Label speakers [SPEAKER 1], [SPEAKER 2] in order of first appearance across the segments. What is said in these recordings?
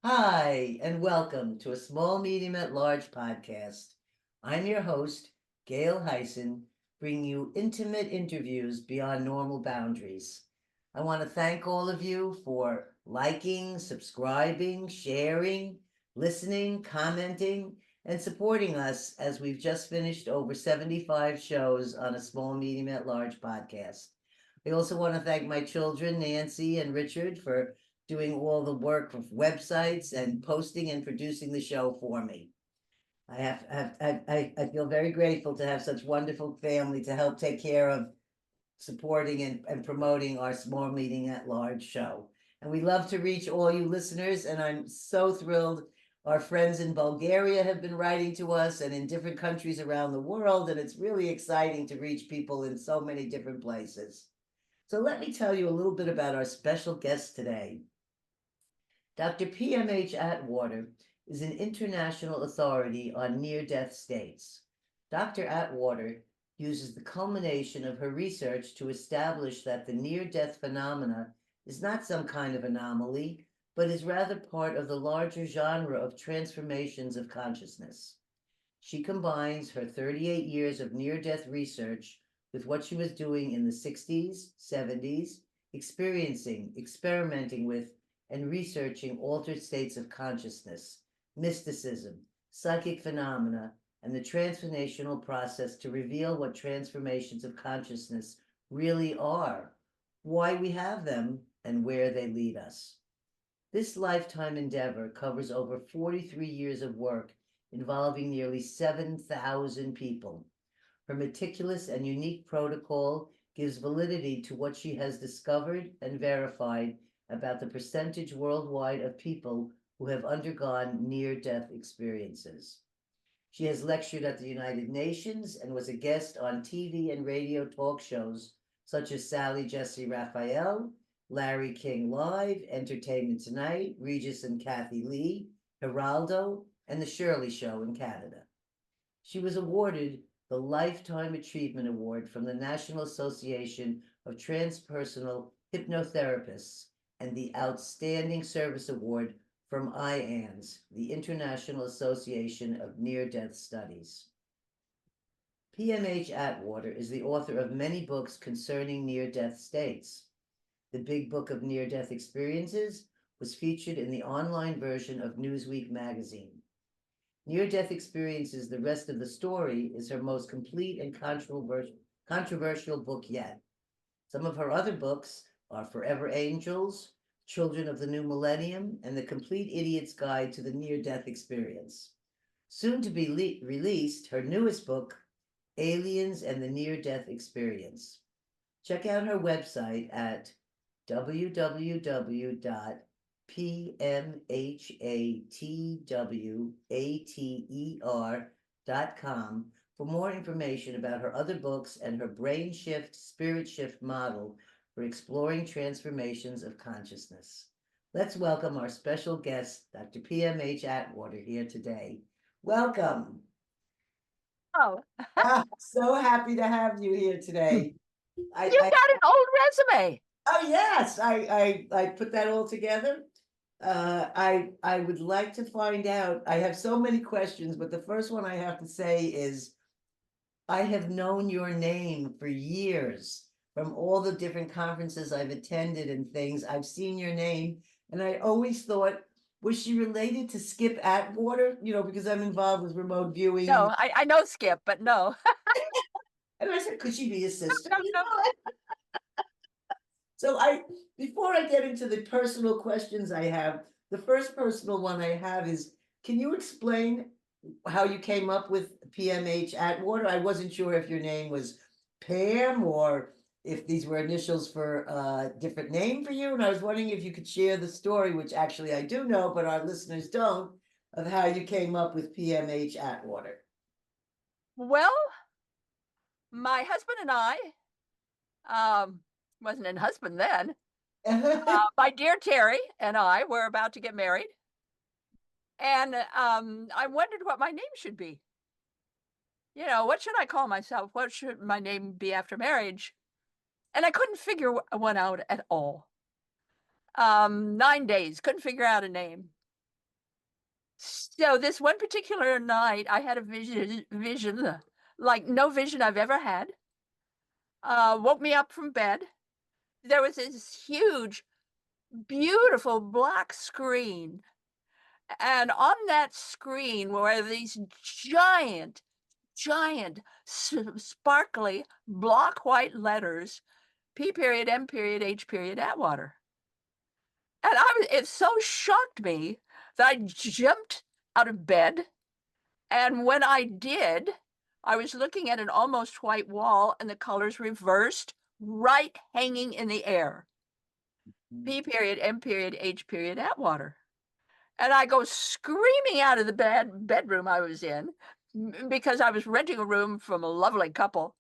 [SPEAKER 1] Hi, and welcome to a Small Medium at Large podcast. I'm your host, Gail Heisen, bringing you intimate interviews beyond normal boundaries. I want to thank all of you for liking, subscribing, sharing, listening, commenting, and supporting us as we've just finished over 75 shows on a Small Medium at Large podcast. I also want to thank my children, Nancy and Richard, for doing all the work of websites and posting and producing the show for me. I feel very grateful to have such wonderful family to help take care of supporting and promoting our Small Meeting at Large show. And we love to reach all you listeners, and I'm so thrilled. Our friends in Bulgaria have been writing to us and in different countries around the world, and it's really exciting to reach people in so many different places. So let me tell you a little bit about our special guest today. Dr. P.M.H. Atwater is an international authority on near-death states. Dr. Atwater uses the culmination of her research to establish that the near-death phenomena is not some kind of anomaly, but is rather part of the larger genre of transformations of consciousness. She combines her 38 years of near-death research with what she was doing in the 60s, 70s, experiencing, experimenting with, and researching altered states of consciousness, mysticism, psychic phenomena, and the transformational process to reveal what transformations of consciousness really are, why we have them, and where they lead us. This lifetime endeavor covers over 43 years of work involving nearly 7,000 people. Her meticulous and unique protocol gives validity to what she has discovered and verified about the percentage worldwide of people who have undergone near-death experiences. She has lectured at the United Nations and was a guest on TV and radio talk shows such as Sally Jesse Raphael, Larry King Live, Entertainment Tonight, Regis and Kathy Lee, Geraldo, and The Shirley Show in Canada. She was awarded the Lifetime Achievement Award from the National Association of Transpersonal Hypnotherapists and the Outstanding Service Award from IANS, the International Association of Near-Death Studies. P.M.H. Atwater is the author of many books concerning near-death states. The Big Book of Near-Death Experiences was featured in the online version of Newsweek magazine. Near-Death Experiences, The Rest of the Story is her most complete and controversial book yet. Some of her other books are Forever Angels, Children of the New Millennium, and The Complete Idiot's Guide to the Near-Death Experience. Soon to be released, her newest book, Aliens and the Near-Death Experience. Check out her website at www.pmhatwater.com for more information about her other books and her brain shift, spirit shift model for exploring transformations of consciousness. Let's welcome our special guest, Dr. P.M.H. Atwater, here today. Welcome.
[SPEAKER 2] Oh,
[SPEAKER 1] So happy to have you here today.
[SPEAKER 2] you've
[SPEAKER 1] I
[SPEAKER 2] got an old resume.
[SPEAKER 1] Oh yes, I put that all together. I would like to find out. I have so many questions, but the first one I have to say is I have known your name for years from all the different conferences I've attended and things. I've seen your name, and I always thought, was she related to Skip Atwater? You know, because I'm involved with remote viewing,
[SPEAKER 2] No, I know Skip, but no.
[SPEAKER 1] and I said, could she be a sister?
[SPEAKER 2] No,
[SPEAKER 1] You
[SPEAKER 2] no.
[SPEAKER 1] know, so before I get into the personal questions I have, the first personal one I have is, can you explain how you came up with PMH Atwater? I wasn't sure if your name was Pam or if these were initials for a different name for you. And I was wondering if you could share the story, which actually I do know, but our listeners don't, of how you came up with PMH Atwater.
[SPEAKER 2] Well, my husband and I, um, wasn't an husband then. My dear Terry and I were about to get married, and I wondered what my name should be. You know, what should I call myself? What should my name be after marriage? And I couldn't figure one out at all. 9 days, couldn't figure out a name. So this one particular night, I had a vision like no vision I've ever had. Woke me up from bed. There was this huge, beautiful black screen, and on that screen were these giant, sparkly, block white letters, P period, M period, H period, Atwater. And it so shocked me that I jumped out of bed. And when I did, I was looking at an almost white wall and the colors reversed, right hanging in the air. P period, M period, H period, Atwater. And I go screaming out of the bedroom I was in because I was renting a room from a lovely couple.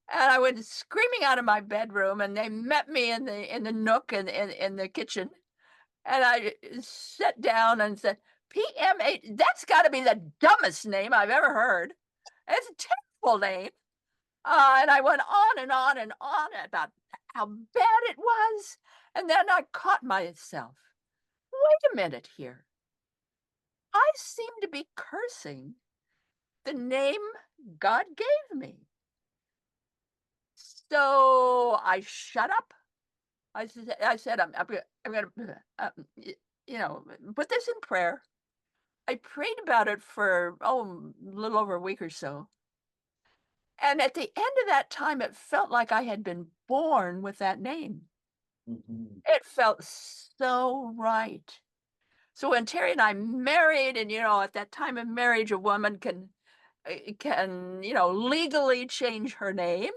[SPEAKER 2] And I went screaming out of my bedroom, and they met me in the nook in the kitchen. And I sat down and said, "P.M.H, that's got to be the dumbest name I've ever heard. It's a terrible name." And I went on and on and on about how bad it was. And then I caught myself. Wait a minute here. I seem to be cursing the name God gave me. So I shut up. I said, I'm going to, put this in prayer. I prayed about it for, a little over a week or so. And at the end of that time, it felt like I had been born with that name.
[SPEAKER 1] Mhm.
[SPEAKER 2] It felt so right. So when Terry and I married, and at that time of marriage, a woman can legally change her name,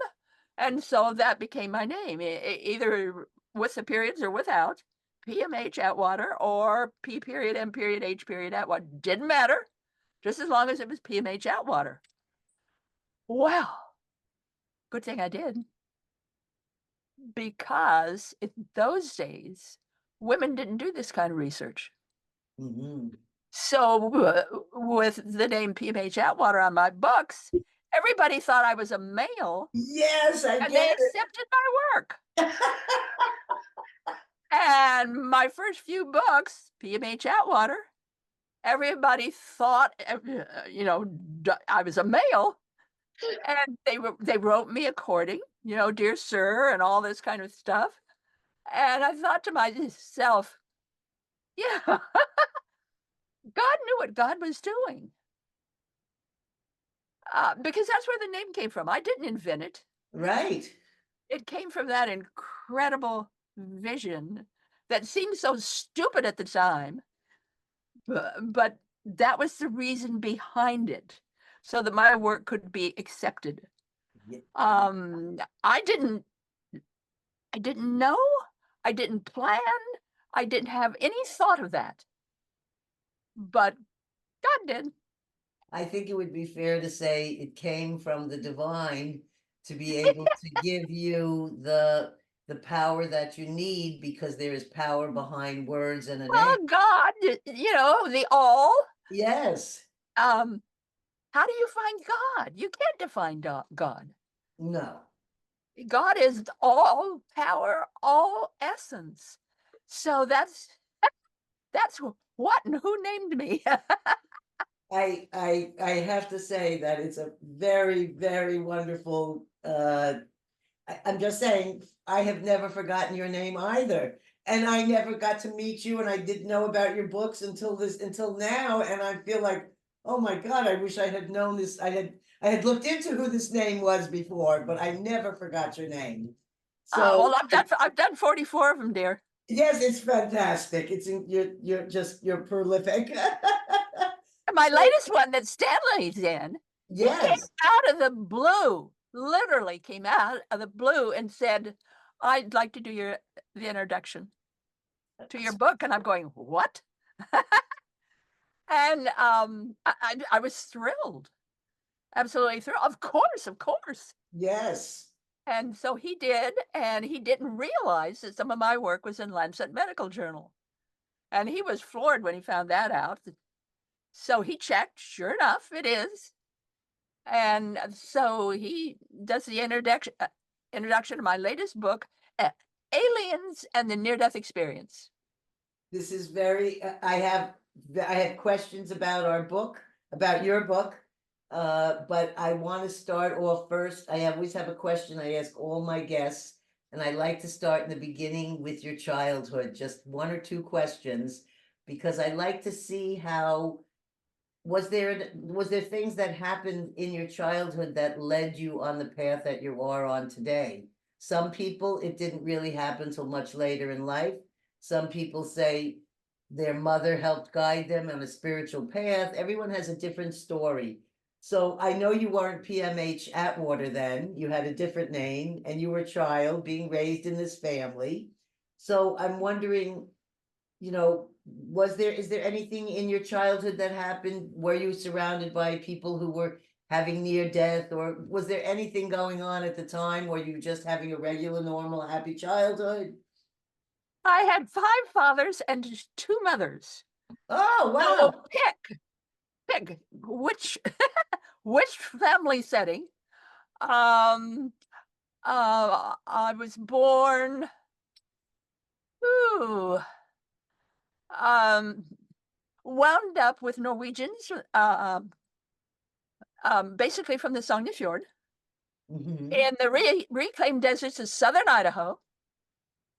[SPEAKER 2] and so that became my name, either with the periods or without. P.M.H. Atwater or P period M period H period Atwater, didn't matter, just as long as it was P.M.H. Atwater. Well, good thing I did, because in those days, women didn't do this kind of research.
[SPEAKER 1] Mhm.
[SPEAKER 2] So, with the name P.M.H. Atwater on my books, everybody thought I was a male,
[SPEAKER 1] Yes, I
[SPEAKER 2] and they
[SPEAKER 1] get
[SPEAKER 2] accepted my work.
[SPEAKER 1] it.
[SPEAKER 2] And my first few books, P.M.H. Atwater, everybody thought, I was a male, and they wrote me according, "Dear Sir," and all this kind of stuff. And I thought to myself, yeah, God knew what God was doing, because that's where the name came from. I didn't invent it.
[SPEAKER 1] Right.
[SPEAKER 2] It came from that incredible vision that seemed so stupid at the time, but that was the reason behind it, so that my work could be accepted.
[SPEAKER 1] Ye
[SPEAKER 2] Um, I didn't I didn't know, I didn't plan, I didn't have any thought of that, but God did.
[SPEAKER 1] I think it would be fair to say it came from the divine to be able to give you the power that you need, because there is power behind words and a name.
[SPEAKER 2] Well, God, the all.
[SPEAKER 1] Yes.
[SPEAKER 2] Um, how do you find God? You can't define God.
[SPEAKER 1] No.
[SPEAKER 2] God is all power, all essence. So that's what and who named me.
[SPEAKER 1] I have to say that it's a very, very wonderful, I'm just saying, I have never forgotten your name either. And I never got to meet you, and I didn't know about your books until now. And I feel like, oh my God, I wish I had known this. I had looked into who this name was before, but I never forgot your name. So
[SPEAKER 2] Well, I've done 44 of them, dear.
[SPEAKER 1] yes, it's fantastic. You're prolific.
[SPEAKER 2] And my
[SPEAKER 1] So
[SPEAKER 2] latest one that Stanley's in, he came
[SPEAKER 1] yes.
[SPEAKER 2] out of the blue, literally came out of the blue and said, "I'd like to do the introduction to your book." And I'm going, "What?" And I was thrilled, absolutely thrilled. Of course, of course.
[SPEAKER 1] Yes.
[SPEAKER 2] And so he did, and he didn't realize that some of my work was in Lancet Medical Journal. And he was floored when he found that out. So he checked, sure enough, it is. And so he does the introduction to my latest book, Aliens and the Near Death Experience.
[SPEAKER 1] This is very, I have I have questions about our book, about your book. But I want to start off first. Always have a question I ask all my guests, and I like to start in the beginning with your childhood, just one or two questions, because I like to see how was there things that happened in your childhood that led you on the path that you are on today? Some people, it didn't really happen till much later in life. Some people say their mother helped guide them on a spiritual path. Everyone has a different story. So I know you weren't P.M.H. Atwater then. You had a different name and you were a child being raised in this family. So I'm wondering, is there anything in your childhood that happened? Were you surrounded by people who were having near death, or was there anything going on at the time? Were you just having a regular, normal, happy childhood?
[SPEAKER 2] I had 5 fathers and 2 mothers.
[SPEAKER 1] Oh,
[SPEAKER 2] So
[SPEAKER 1] wow.
[SPEAKER 2] pick which which family setting. Um, I was born, ooh, um, wound up with Norwegians, basically from the Sogne Fjord,
[SPEAKER 1] Mhm.
[SPEAKER 2] in the reclaimed deserts of southern Idaho.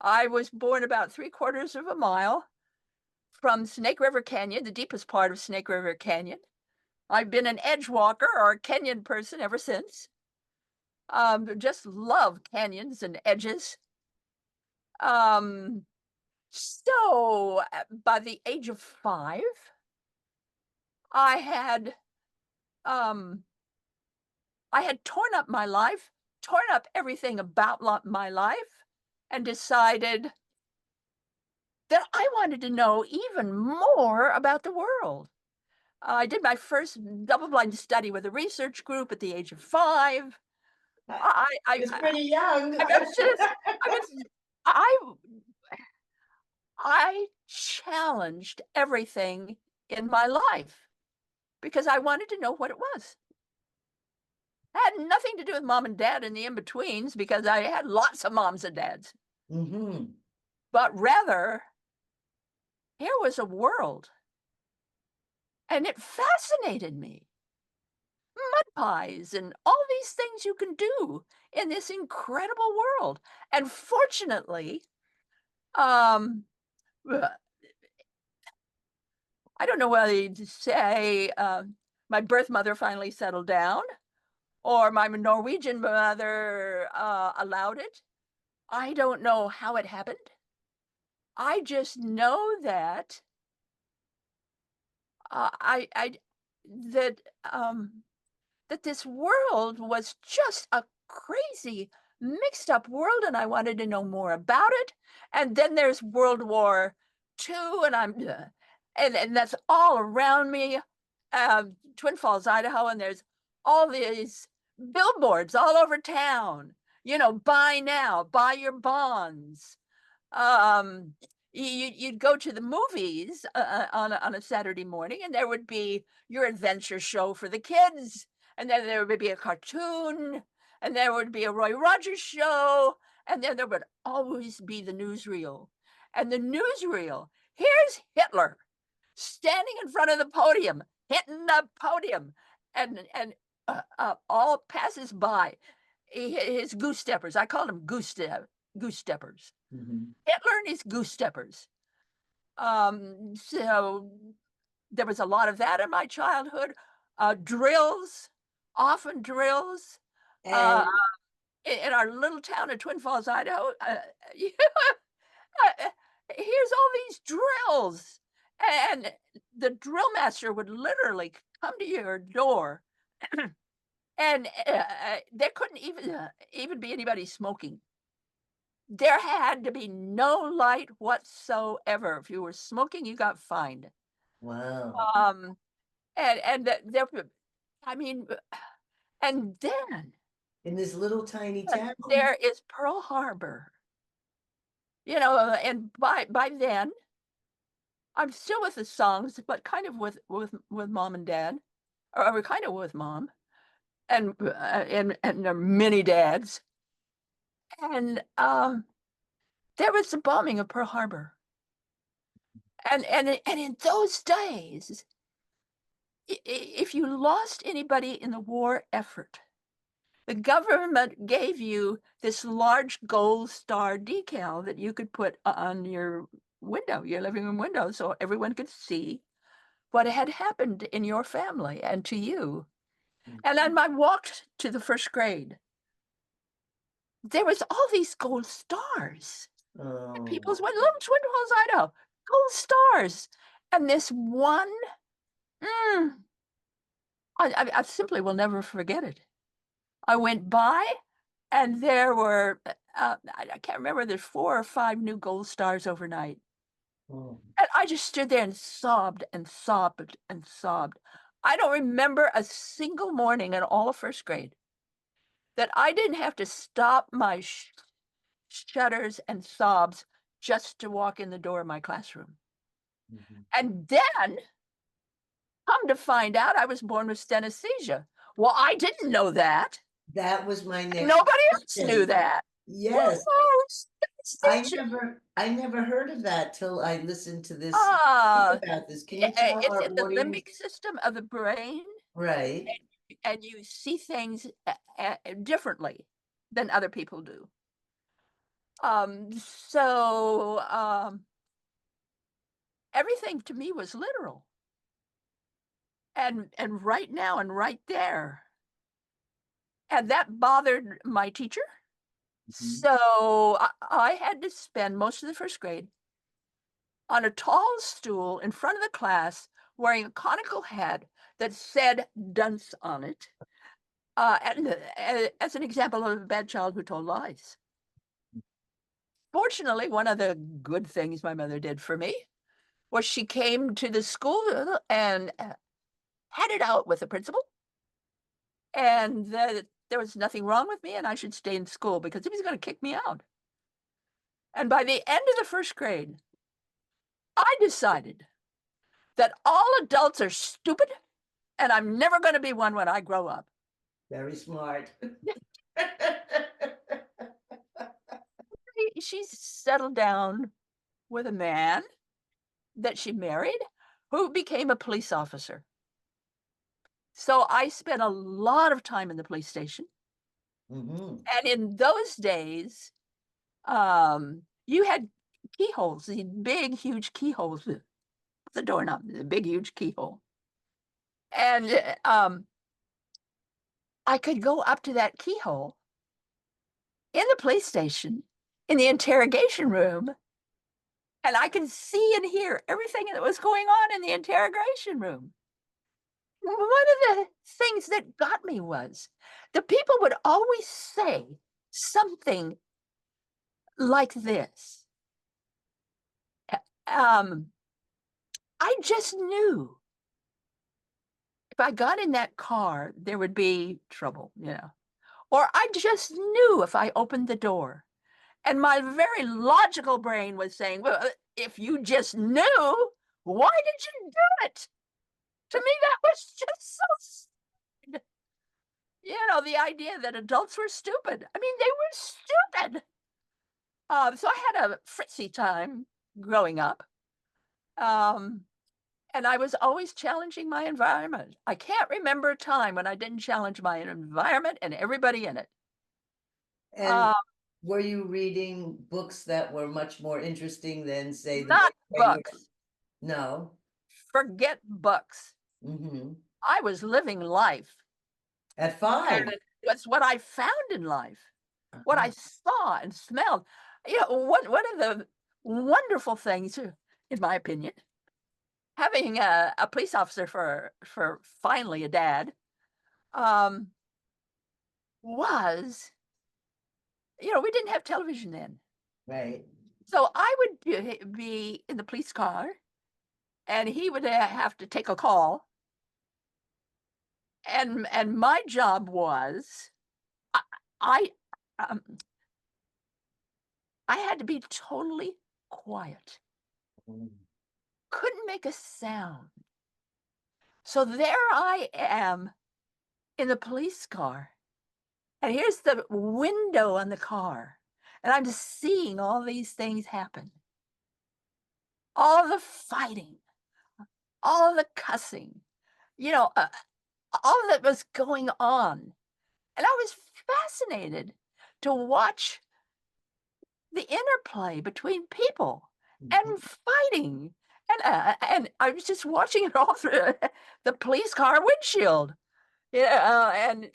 [SPEAKER 2] I was born about 3/4 of a mile from Snake River Canyon, the deepest part of Snake River Canyon. I've been an edge walker or a canyon person ever since. Just love canyons and edges. Um, so by the age of 5, I had um I had torn up my life, torn up everything about my life, and decided that I wanted to know even more about the world. I did my first double-blind study with a research group at the age of 5.
[SPEAKER 1] I-
[SPEAKER 2] I I
[SPEAKER 1] It's
[SPEAKER 2] I
[SPEAKER 1] pretty young.
[SPEAKER 2] I was just I was I I challenged everything in my life because I wanted to know what it was. It had nothing to do with mom and dad and the in-betweens because I had lots of moms and dads,
[SPEAKER 1] Hmm.
[SPEAKER 2] but rather, here was a world, and it fascinated me. Mud pies and all these things you can do in this incredible world. And fortunately, um, uh, I don't know whether to say my birth mother finally settled down or my Norwegian mother allowed it. I don't know how it happened. I just know that I that that this world was just a crazy mixed up world and I wanted to know more about it. And then there's World War II and and that's all around me. Twin Falls, Idaho, and there's all these billboards all over town. Buy now, buy your bonds. Um, you'd go to the movies on a Saturday morning, and there would be your adventure show for the kids, and then there would be a cartoon, and there would be a Roy Rogers show, and then there would always be the newsreel. And the newsreel, here's Hitler standing in front of the podium, hitting the podium, and all passes by his goose steppers. I called them goose steppers.
[SPEAKER 1] Hmm.
[SPEAKER 2] Hitler and his goose steppers. So there was a lot of that in my childhood. Drills, often drills. Uh,
[SPEAKER 1] And
[SPEAKER 2] in our little town of Twin Falls, Idaho, here's all these drills. And the drill master would literally come to your door, and there couldn't even be anybody smoking. There had to be no light whatsoever. If you were smoking, you got fined.
[SPEAKER 1] wow,
[SPEAKER 2] Um, and there, I mean, and then
[SPEAKER 1] in this little tiny town.
[SPEAKER 2] there is Pearl Harbor. And by then, I'm still with the songs, but kind of with mom and dad, or we're kind of with mom, and there are many dads, and there was the bombing of Pearl Harbor. And in those days, if you lost anybody in the war effort, the government gave you this large gold star decal that you could put on your window, your living room window, so everyone could see what had happened in your family and to you. And then I walked to the first grade. There was all these gold stars. And
[SPEAKER 1] Oh,
[SPEAKER 2] people's went, look, Twin Falls, Idaho, gold stars. And this one, mm, I simply will never forget it. I went by and there were, I can't remember, there's 4 or 5 new gold stars overnight.
[SPEAKER 1] oh.
[SPEAKER 2] And I just stood there and sobbed and sobbed and sobbed. I don't remember a single morning in all of first grade that I didn't have to stop my shudders and sobs just to walk in the door of my classroom.
[SPEAKER 1] Mhm.
[SPEAKER 2] And then, come to find out, I was born with synesthesia. Well, I didn't know that.
[SPEAKER 1] That was my next
[SPEAKER 2] Nobody else knew
[SPEAKER 1] question.
[SPEAKER 2] that.
[SPEAKER 1] Yes,
[SPEAKER 2] Whoa,
[SPEAKER 1] I
[SPEAKER 2] synesthesia.
[SPEAKER 1] never heard of that till I listened to this. Speak
[SPEAKER 2] Ah,
[SPEAKER 1] about this. Can you tell
[SPEAKER 2] it's
[SPEAKER 1] our
[SPEAKER 2] in the
[SPEAKER 1] audience?
[SPEAKER 2] limbic system of the brain,
[SPEAKER 1] Right.
[SPEAKER 2] and you see things differently than other people do. So everything to me was literal, and right now and right there, and that bothered my teacher.
[SPEAKER 1] Mhm.
[SPEAKER 2] So I had to spend most of the first grade on a tall stool in front of the class wearing a conical hat that said dunce on it, as an example of a bad child who told lies. Fortunately, one of the good things my mother did for me was she came to the school and had it out with the principal, and that there was nothing wrong with me and I should stay in school because he was going to kick me out. And by the end of the first grade, I decided that all adults are stupid and I'm never going to be one when I grow up.
[SPEAKER 1] Very smart.
[SPEAKER 2] She's settled down with a man that she married who became a police officer. So I spent a lot of time in the police station.
[SPEAKER 1] Mhm.
[SPEAKER 2] And in those days, you had keyholes, these big, huge keyholes with the doorknob, the big, huge keyhole. And I could go up to that keyhole in the police station, in the interrogation room, and I could see and hear everything that was going on in the interrogation room. One of the things that got me was the people would always say something like this. Um, I just knew if I got in that car, there would be trouble, or I just knew if I opened the door. And my very logical brain was saying, well, if you just knew, why did you do it? To me, that was just so stupid. The idea that adults were stupid. I mean, they were stupid. So I had a fritzy time growing up. Um, and I was always challenging my environment. I can't remember a time when I didn't challenge my environment and everybody in it.
[SPEAKER 1] And
[SPEAKER 2] Uh,
[SPEAKER 1] were you reading books that were much more interesting than, say, the
[SPEAKER 2] Not
[SPEAKER 1] book that you
[SPEAKER 2] books.
[SPEAKER 1] No.
[SPEAKER 2] Forget books.
[SPEAKER 1] Hmm.
[SPEAKER 2] I was living life.
[SPEAKER 1] At
[SPEAKER 2] And
[SPEAKER 1] 5.
[SPEAKER 2] it was what I found in life, what
[SPEAKER 1] Uh-huh.
[SPEAKER 2] I saw and smelled. One of the wonderful things, in my opinion, having a police officer for finally a dad, um, was, we didn't have television then.
[SPEAKER 1] Right.
[SPEAKER 2] So I would be in the police car and he would have to take a call. And my job was, I, I, um, I had to be totally quiet,
[SPEAKER 1] Mm.
[SPEAKER 2] couldn't make a sound. So there I am in the police car, and here's the window on the car, and I'm seeing all these things happen. all the fighting, all the cussing, you know, all that was going on. And I was fascinated to watch the interplay between people
[SPEAKER 1] Mhm.
[SPEAKER 2] and fighting. And I was just watching it all through the police car windshield. Yeah, and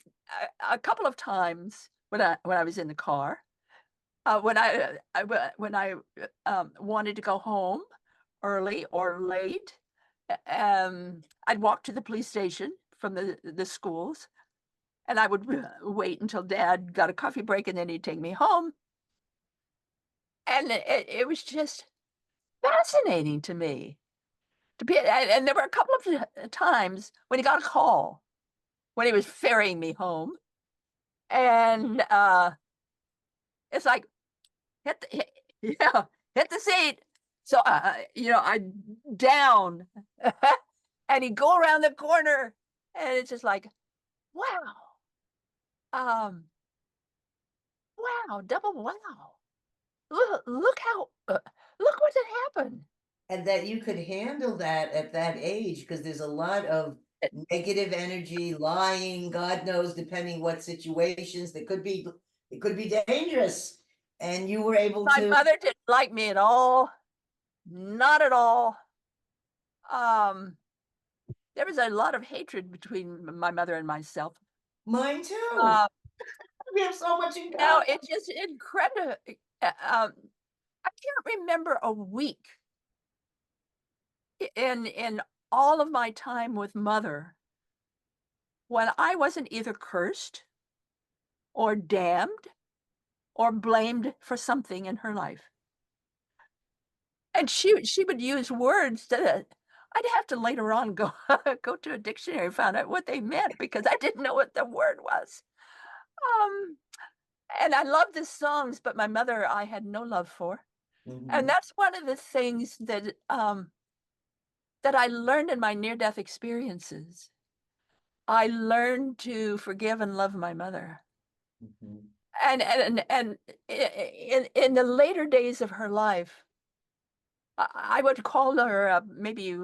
[SPEAKER 2] a couple of times when I was in the car, when I wanted to go home early or late, I'd walk to the police station from the schools, and I would wait until Dad got a coffee break, and then he'd take me home. And it was just fascinating to me to be. And there were a couple of times when he got a call when he was ferrying me home, and it's like hit yeah, hit the seat. So I down, and he'd go around the corner, and it's just like, wow, um, wow, double wow. Look how look what had happened.
[SPEAKER 1] And that you could handle that at that age, because there's a lot of negative energy, lying, God knows, depending what situations, it could be dangerous. And you were able
[SPEAKER 2] My
[SPEAKER 1] to,
[SPEAKER 2] mother didn't like me at all, not at all. Um, there was a lot of hatred between my mother and myself.
[SPEAKER 1] mine too.
[SPEAKER 2] Uh,
[SPEAKER 1] We have so much in
[SPEAKER 2] now
[SPEAKER 1] common.
[SPEAKER 2] it's just incredible. I can't remember a week in all of my time with mother when I wasn't either cursed or damned or blamed for something in her life. And she would use words that I'd have to later on go go to a dictionary and find out what they meant because I didn't know what the word was. Um, and I loved the songs, but my mother I had no love for. And
[SPEAKER 1] Mhm,
[SPEAKER 2] that's one of the things that I learned in my near-death experiences. I learned to forgive and love my mother.
[SPEAKER 1] mhm.
[SPEAKER 2] And in the later days of her life, I would call her up, maybe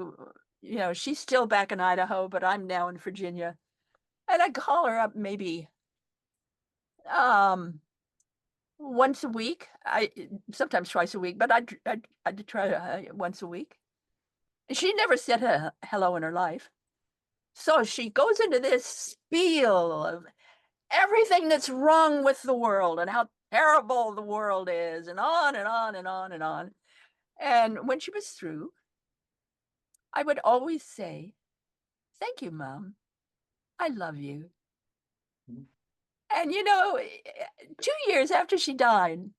[SPEAKER 2] she's still back in Idaho, but I'm now in Virginia. And I'd call her up maybe um once a week. I sometimes twice a week, but I'd try once a week. And she never said hello in her life. So she goes into this spiel of everything that's wrong with the world and how terrible the world is, and on and on and on and on. And when she was through, I would always say, "Thank you, Mom. I love you." And 2 years after she died,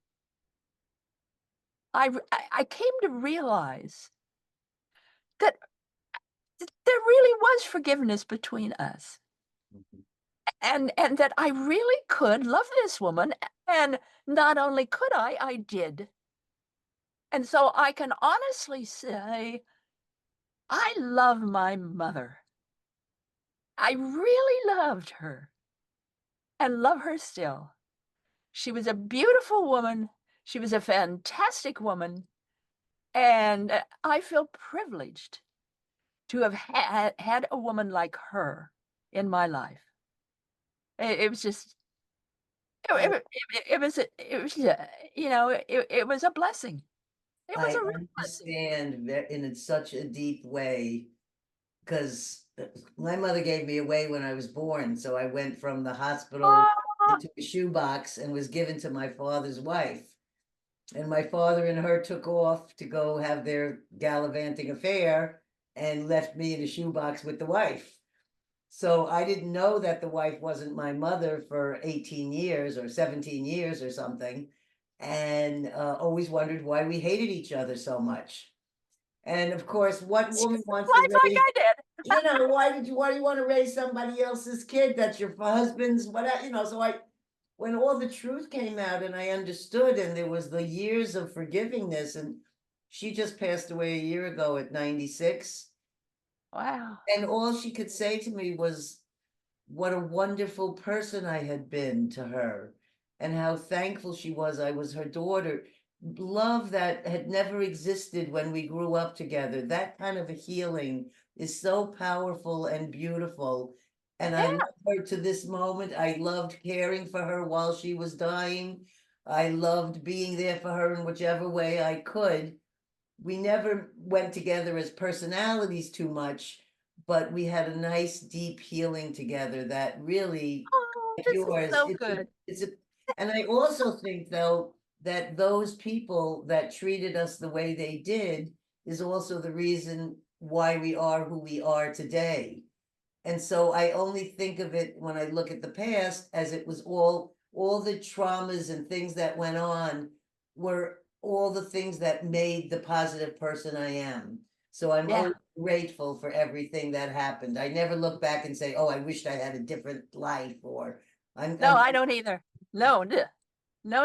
[SPEAKER 2] I came to realize that there really was forgiveness between us,
[SPEAKER 1] Mhm.
[SPEAKER 2] and that I really could love this woman, and not only could I did. And so I can honestly say I love my mother. I really loved her and love her still. She was a beautiful woman. She was a fantastic woman. And I feel privileged to have had a woman like her in my life. It was just,
[SPEAKER 1] I
[SPEAKER 2] it was, it was a blessing. It was
[SPEAKER 1] I
[SPEAKER 2] a real blessing.
[SPEAKER 1] understand that in such a deep way, because my mother gave me away when I was born, so I went from the hospital
[SPEAKER 2] Oh,
[SPEAKER 1] into a shoebox and was given to my father's wife. And my father and her took off to go have their gallivanting affair and left me in a shoebox with the wife. So I didn't know that the wife wasn't my mother for 18 years or 17 years or something, and always wondered why we hated each other so much. And of course, what
[SPEAKER 2] she
[SPEAKER 1] woman
[SPEAKER 2] lived
[SPEAKER 1] wants to
[SPEAKER 2] life like
[SPEAKER 1] raise,
[SPEAKER 2] I did.
[SPEAKER 1] why do you want to raise somebody else's kid that's your husband's, whatever, so when all the truth came out and I understood, and there was the years of forgivingness, and she just passed away a year ago at 96.
[SPEAKER 2] Wow.
[SPEAKER 1] And all she could say to me was what a wonderful person I had been to her, and how thankful she was I was her daughter. love that had never existed when we grew up together. That kind of a healing is so powerful and beautiful. And I
[SPEAKER 2] Yeah.
[SPEAKER 1] love her to this moment. I loved caring for her while she was dying. I loved being there for her in whichever way I could. We never went together as personalities too much, but we had a nice deep healing together that really,
[SPEAKER 2] Oh,
[SPEAKER 1] like
[SPEAKER 2] this is
[SPEAKER 1] yours,
[SPEAKER 2] so good.
[SPEAKER 1] it's a, and I also think though that those people that treated us the way they did is also the reason why we are who we are today. And so I only think of it when I look at the past as it was all the traumas and things that went on were all the things that made the positive person I am. So I'm
[SPEAKER 2] Yeah.
[SPEAKER 1] always grateful for everything that happened. I never look back and say, oh, I wished I had a different life, or
[SPEAKER 2] No, I don't either. No, no,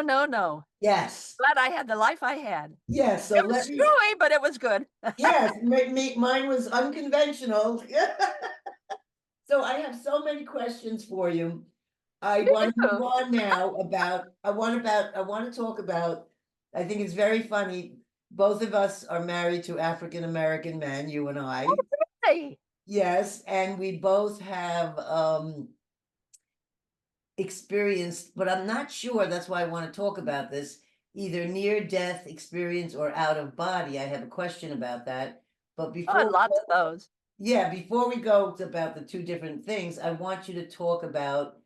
[SPEAKER 2] no, no.
[SPEAKER 1] yes.
[SPEAKER 2] Glad I had the life I had.
[SPEAKER 1] Yes. So
[SPEAKER 2] It was
[SPEAKER 1] let me,
[SPEAKER 2] screwy, but it was good.
[SPEAKER 1] yes, mine was unconventional. So I have so many questions for you. I
[SPEAKER 2] Me
[SPEAKER 1] want to move
[SPEAKER 2] too.
[SPEAKER 1] on now I want to talk about, I think it's very funny. Both of us are married to African American men, you and I.
[SPEAKER 2] Hey.
[SPEAKER 1] Yes, and we both have experienced, but I'm not sure, that's why I want to talk about this, either near death experience or out of body. I have a question about that. But
[SPEAKER 2] Oh,
[SPEAKER 1] before,
[SPEAKER 2] lots of those.
[SPEAKER 1] yeah, before we go to about the two different things, I want you to talk about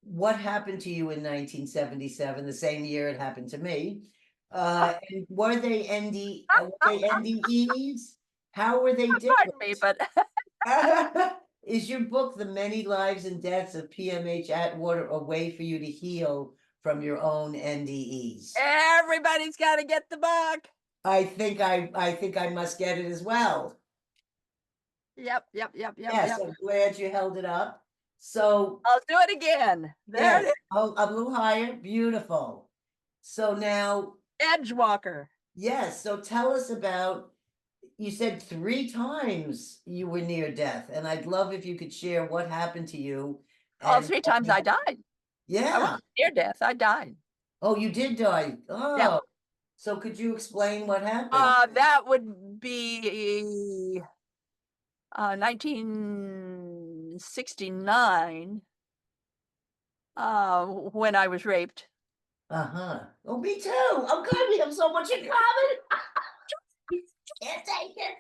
[SPEAKER 1] what happened to you in 1977, the same year it happened to me. And were they NDEs? How were they different?
[SPEAKER 2] Pardon me, but
[SPEAKER 1] Is your book, The Many Lives and Deaths of P.M.H. Atwater, a way for you to heal from your own NDEs?
[SPEAKER 2] everybody's got to get the book.
[SPEAKER 1] I think I must get it as well.
[SPEAKER 2] Yep, yep, yep, yep,
[SPEAKER 1] Yes,
[SPEAKER 2] yep.
[SPEAKER 1] I'm glad you held it up. So
[SPEAKER 2] I'll do it again. There it
[SPEAKER 1] yes,
[SPEAKER 2] is.
[SPEAKER 1] oh, a little higher, beautiful. So now,
[SPEAKER 2] Edgewalker.
[SPEAKER 1] yes, so tell us about, you said 3 times you were near death, and I'd love if you could share what happened to you.
[SPEAKER 2] All
[SPEAKER 1] And
[SPEAKER 2] 3 times I died. I
[SPEAKER 1] yeah,
[SPEAKER 2] wasn't near death. I died.
[SPEAKER 1] oh, you did die.
[SPEAKER 2] Yeah.
[SPEAKER 1] Oh, so could you explain what happened?
[SPEAKER 2] That would be 1969 when I was raped.
[SPEAKER 1] Uh-huh. Oh, me too. Oh, God, we have so much in common. Can't take it.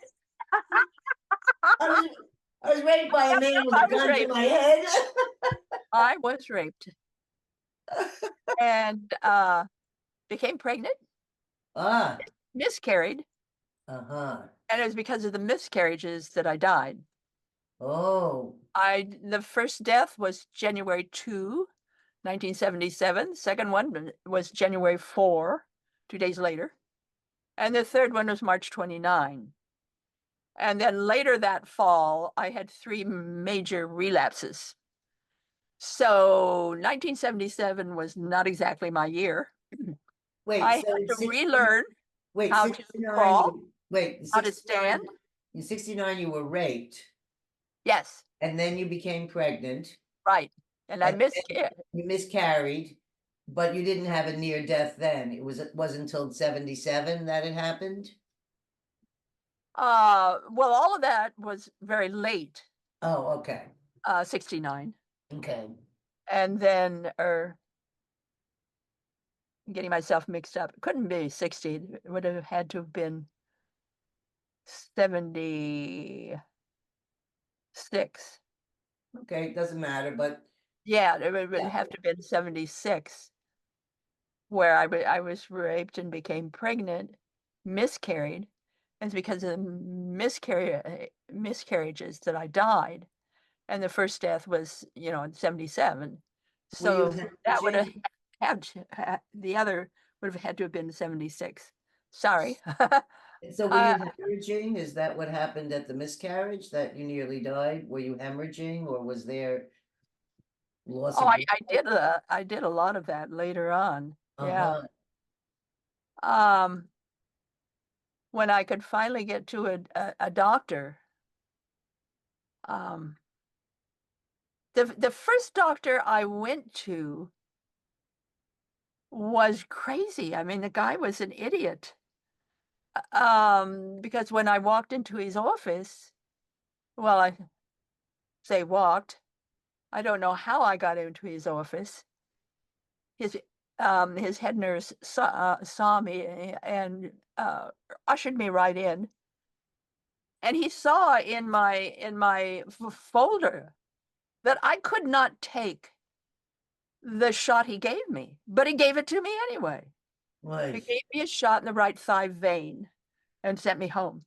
[SPEAKER 1] I was, I was raped by a man with
[SPEAKER 2] I
[SPEAKER 1] a
[SPEAKER 2] was
[SPEAKER 1] gun to
[SPEAKER 2] raped.
[SPEAKER 1] my head.
[SPEAKER 2] I was raped and became pregnant,
[SPEAKER 1] Ah,
[SPEAKER 2] miscarried,
[SPEAKER 1] uh-huh.
[SPEAKER 2] and it was because of the miscarriages that I died.
[SPEAKER 1] Oh,
[SPEAKER 2] The first death was January 2, 1977. The second one was January 4, 2 days later. And the third one was March 29. And then later that fall, I had 3 major relapses. So 1977 was not exactly my year.
[SPEAKER 1] wait,
[SPEAKER 2] I
[SPEAKER 1] so
[SPEAKER 2] had
[SPEAKER 1] in
[SPEAKER 2] to
[SPEAKER 1] 60,
[SPEAKER 2] relearn
[SPEAKER 1] wait,
[SPEAKER 2] how to
[SPEAKER 1] 69,
[SPEAKER 2] crawl,
[SPEAKER 1] wait,
[SPEAKER 2] how to
[SPEAKER 1] 69,
[SPEAKER 2] stand.
[SPEAKER 1] in 69 you were raped,
[SPEAKER 2] Yes,
[SPEAKER 1] and then you became pregnant,
[SPEAKER 2] right. And I
[SPEAKER 1] and
[SPEAKER 2] miscarried.
[SPEAKER 1] you miscarried, but you didn't have a near death then. It was until 77 that it happened?
[SPEAKER 2] Well, all of that was very late,
[SPEAKER 1] Oh, okay.
[SPEAKER 2] 69.
[SPEAKER 1] Okay.
[SPEAKER 2] And then, getting myself mixed up, it couldn't be 60. It would have had to have been 76.
[SPEAKER 1] Okay, doesn't matter, but
[SPEAKER 2] Yeah, it would
[SPEAKER 1] yeah.
[SPEAKER 2] have to have been 76, where I was raped and became pregnant, miscarried. And it's because of the miscarriages that I died. And the first death was, in 77.
[SPEAKER 1] Were you
[SPEAKER 2] So that would have
[SPEAKER 1] hemorrhaging?
[SPEAKER 2] the other would have had to have been 76. Sorry.
[SPEAKER 1] So were
[SPEAKER 2] Uh,
[SPEAKER 1] you hemorrhaging? Is that what happened at the miscarriage that you nearly died? Were you hemorrhaging, or was there loss
[SPEAKER 2] oh,
[SPEAKER 1] of
[SPEAKER 2] I did a lot of that later on. Yeah.
[SPEAKER 1] uh-huh.
[SPEAKER 2] Um, when I could finally get to a doctor, um, the first doctor I went to was crazy. I mean, the guy was an idiot. Because when I walked into his office, well, I say walked. I don't know how I got into his office. His head nurse saw me and ushered me right in. And he saw in my folder that I could not take the shot he gave me, but he gave it to me anyway. He
[SPEAKER 1] Right.
[SPEAKER 2] gave me a shot in the right thigh vein and sent me home.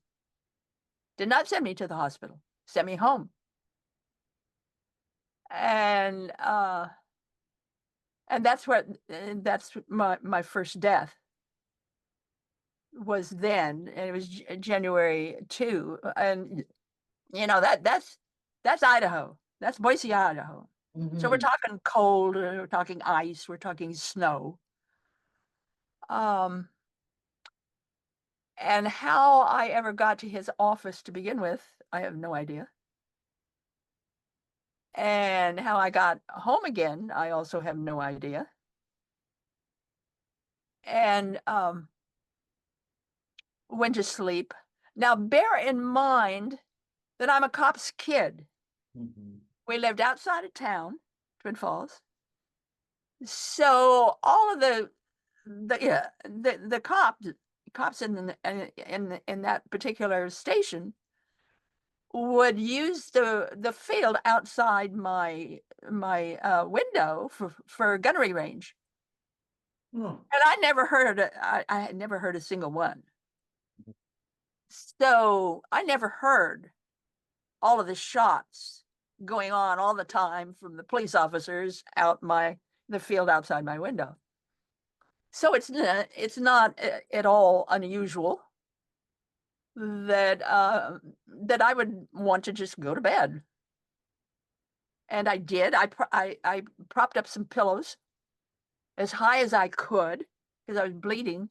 [SPEAKER 2] Did not send me to the hospital, sent me home. And that's my first death was then, and it was January 2. And that's Idaho. That's Boise, Idaho. So we're
[SPEAKER 1] Mhm.
[SPEAKER 2] talking cold, we're talking ice, we're talking snow. And how I ever got to his office to begin with, I have no idea. And how I got home again, I also have no idea. And went to sleep. Now, bear in mind that I'm a cop's kid.
[SPEAKER 1] Mhm.
[SPEAKER 2] We lived outside of town, Twin Falls. So all of the cops in that particular station would use the field outside my window for gunnery range.
[SPEAKER 1] Oh.
[SPEAKER 2] And I had never heard a single one. So I never heard all of the shots going on all the time from the police officers out the field outside my window. So it's not at all unusual that that I would want to just go to bed. And I did. I propped up some pillows as high as I could because I was bleeding,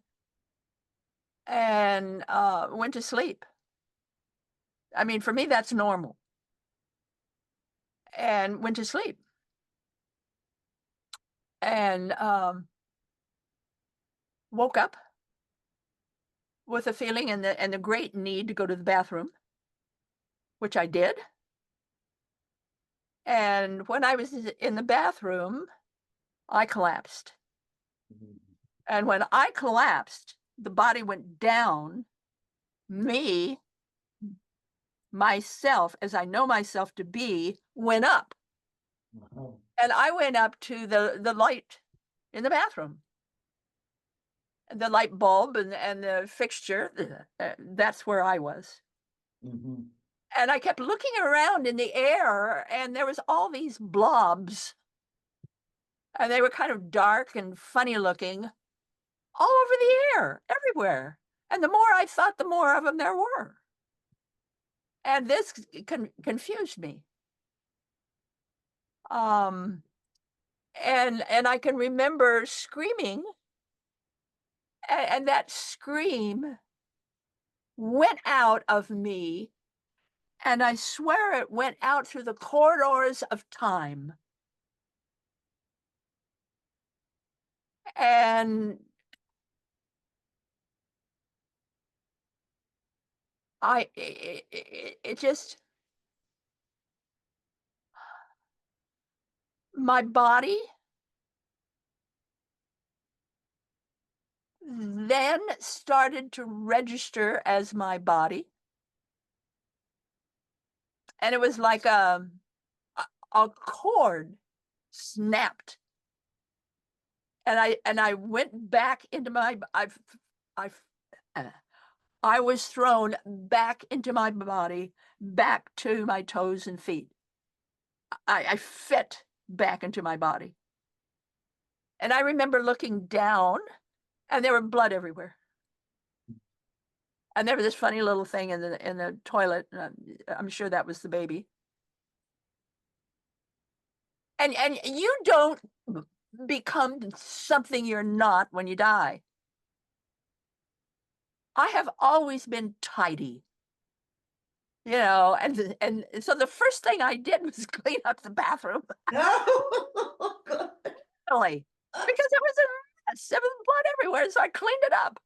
[SPEAKER 2] and went to sleep. I mean, for me, that's normal. And went to sleep. And woke up with a feeling and the great need to go to the bathroom, which I did. And when I was in the bathroom, I collapsed.
[SPEAKER 1] Mhm.
[SPEAKER 2] And when I collapsed, the body went down. Me, myself, as I know myself to be, went up.
[SPEAKER 1] Wow.
[SPEAKER 2] And I went up to the light in the bathroom. The light bulb and the fixture, that's where I was.
[SPEAKER 1] Mhm.
[SPEAKER 2] And I kept looking around in the air, and there was all these blobs, and they were kind of dark and funny looking all over the air, everywhere. And the more I thought, the more of them there were. And this confused me. Um, and I can remember screaming, and that scream went out of me, and I swear it went out through the corridors of time. And it just, my body then started to register as my body. And it was like a cord snapped. And I went back into I was thrown back into my body, back to my toes and feet. I fit back into my body. And I remember looking down, and there were blood everywhere. And there was this funny little thing in the toilet. I'm sure that was the baby. And you don't become something you're not when you die. I have always been tidy, and so the first thing I did was clean up the bathroom,
[SPEAKER 1] Oh, God.
[SPEAKER 2] really, because it was a 7 blood everywhere, so I cleaned it up.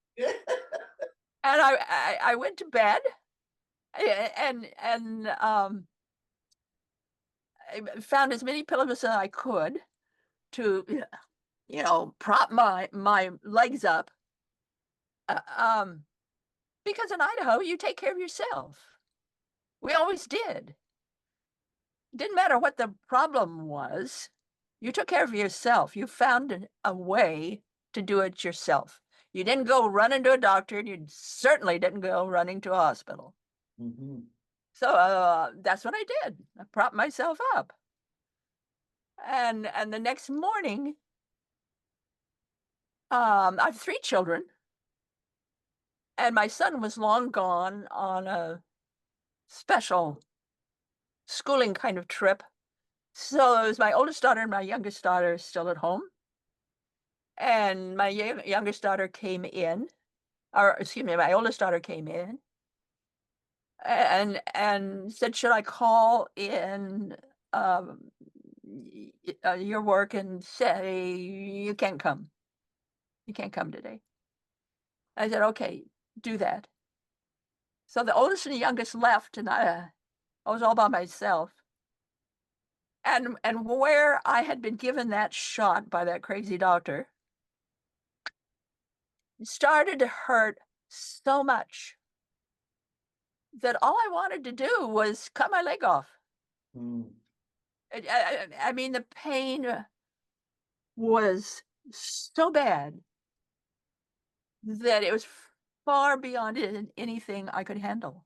[SPEAKER 2] And I went to bed, and I found as many pillows as I could to, prop my legs up. Because in Idaho, you take care of yourself. We always did. Didn't matter what the problem was, you took care of yourself. You found a way to do it yourself. You didn't go running to a doctor, and you certainly didn't go running to a hospital. So that's what I did. I propped myself up. And the next morning, I have 3 children, and my son was long gone on a special schooling kind of trip. So it was my oldest daughter and my youngest daughter still at home. And my youngest daughter came in, or excuse me, my oldest daughter came in and said, "Should I call in your work and say you can't come? You can't come today." I said, "Okay, do that." So the oldest and the youngest left, and I was all by myself. And where I had been given that shot by that crazy doctor, it started to hurt so much that all I wanted to do was cut my leg off. I mean, the pain was so bad that it was far beyond anything I could handle.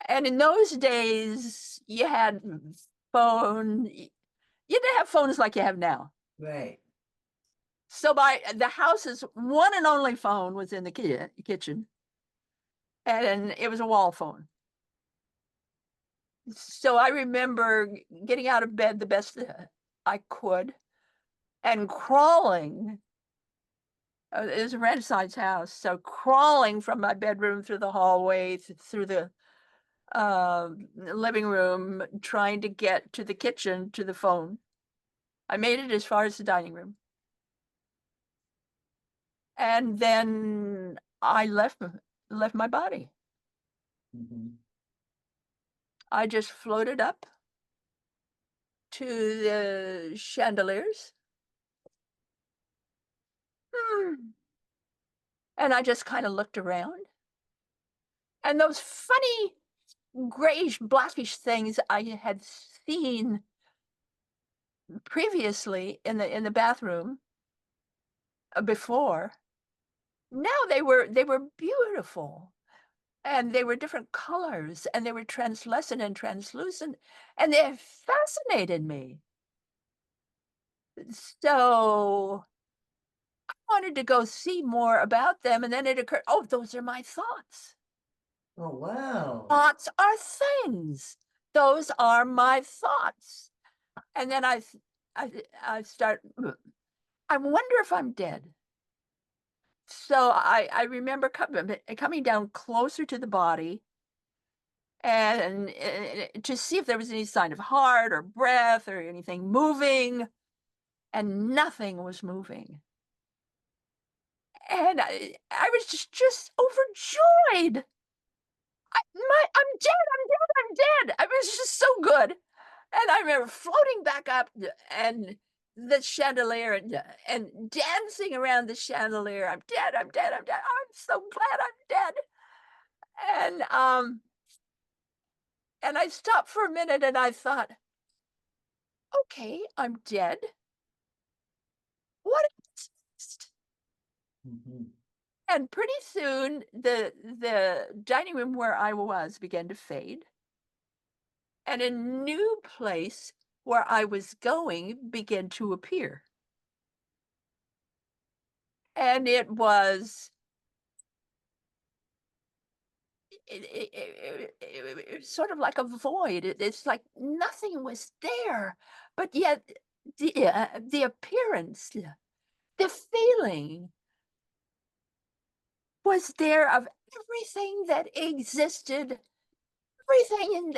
[SPEAKER 2] And in those days, you had phone. You didn't have phones like you have now.
[SPEAKER 1] Right.
[SPEAKER 2] So the house's one and only phone was in the kitchen, and it was a wall phone. So I remember getting out of bed the best I could and crawling. It was a ranch-sized house, so crawling from my bedroom through the hallway, through the living room, trying to get to the kitchen, to the phone. I made it as far as the dining room. And then I left my body. I just floated up to the chandeliers. And I just kind of looked around. And those funny grayish, blackish things I had seen previously in the bathroom before, now they were beautiful. And they were different colors, and they were translucent and translucent, and they fascinated me. So I wanted to go see more about them, and then it occurred, oh, those are my thoughts.
[SPEAKER 1] Oh, wow.
[SPEAKER 2] Thoughts are things. Those are my thoughts. And then I start, I wonder if I'm dead. So I remember coming down closer to the body and to see if there was any sign of heart or breath or anything moving, and nothing was moving. And I was just overjoyed. I'm dead, I'm dead, I'm dead. I was just so good. And I remember floating back up and the chandelier and dancing around the chandelier. I'm dead, I'm dead, I'm dead. I'm so glad I'm dead. And I stopped for a minute and I thought, okay, I'm dead. What is next? And pretty soon the dining room where I was began to fade. And a new place where I was going began to appear. And it was sort of like a void. It's like nothing was there, but yet the appearance, the feeling was there of everything that existed, everything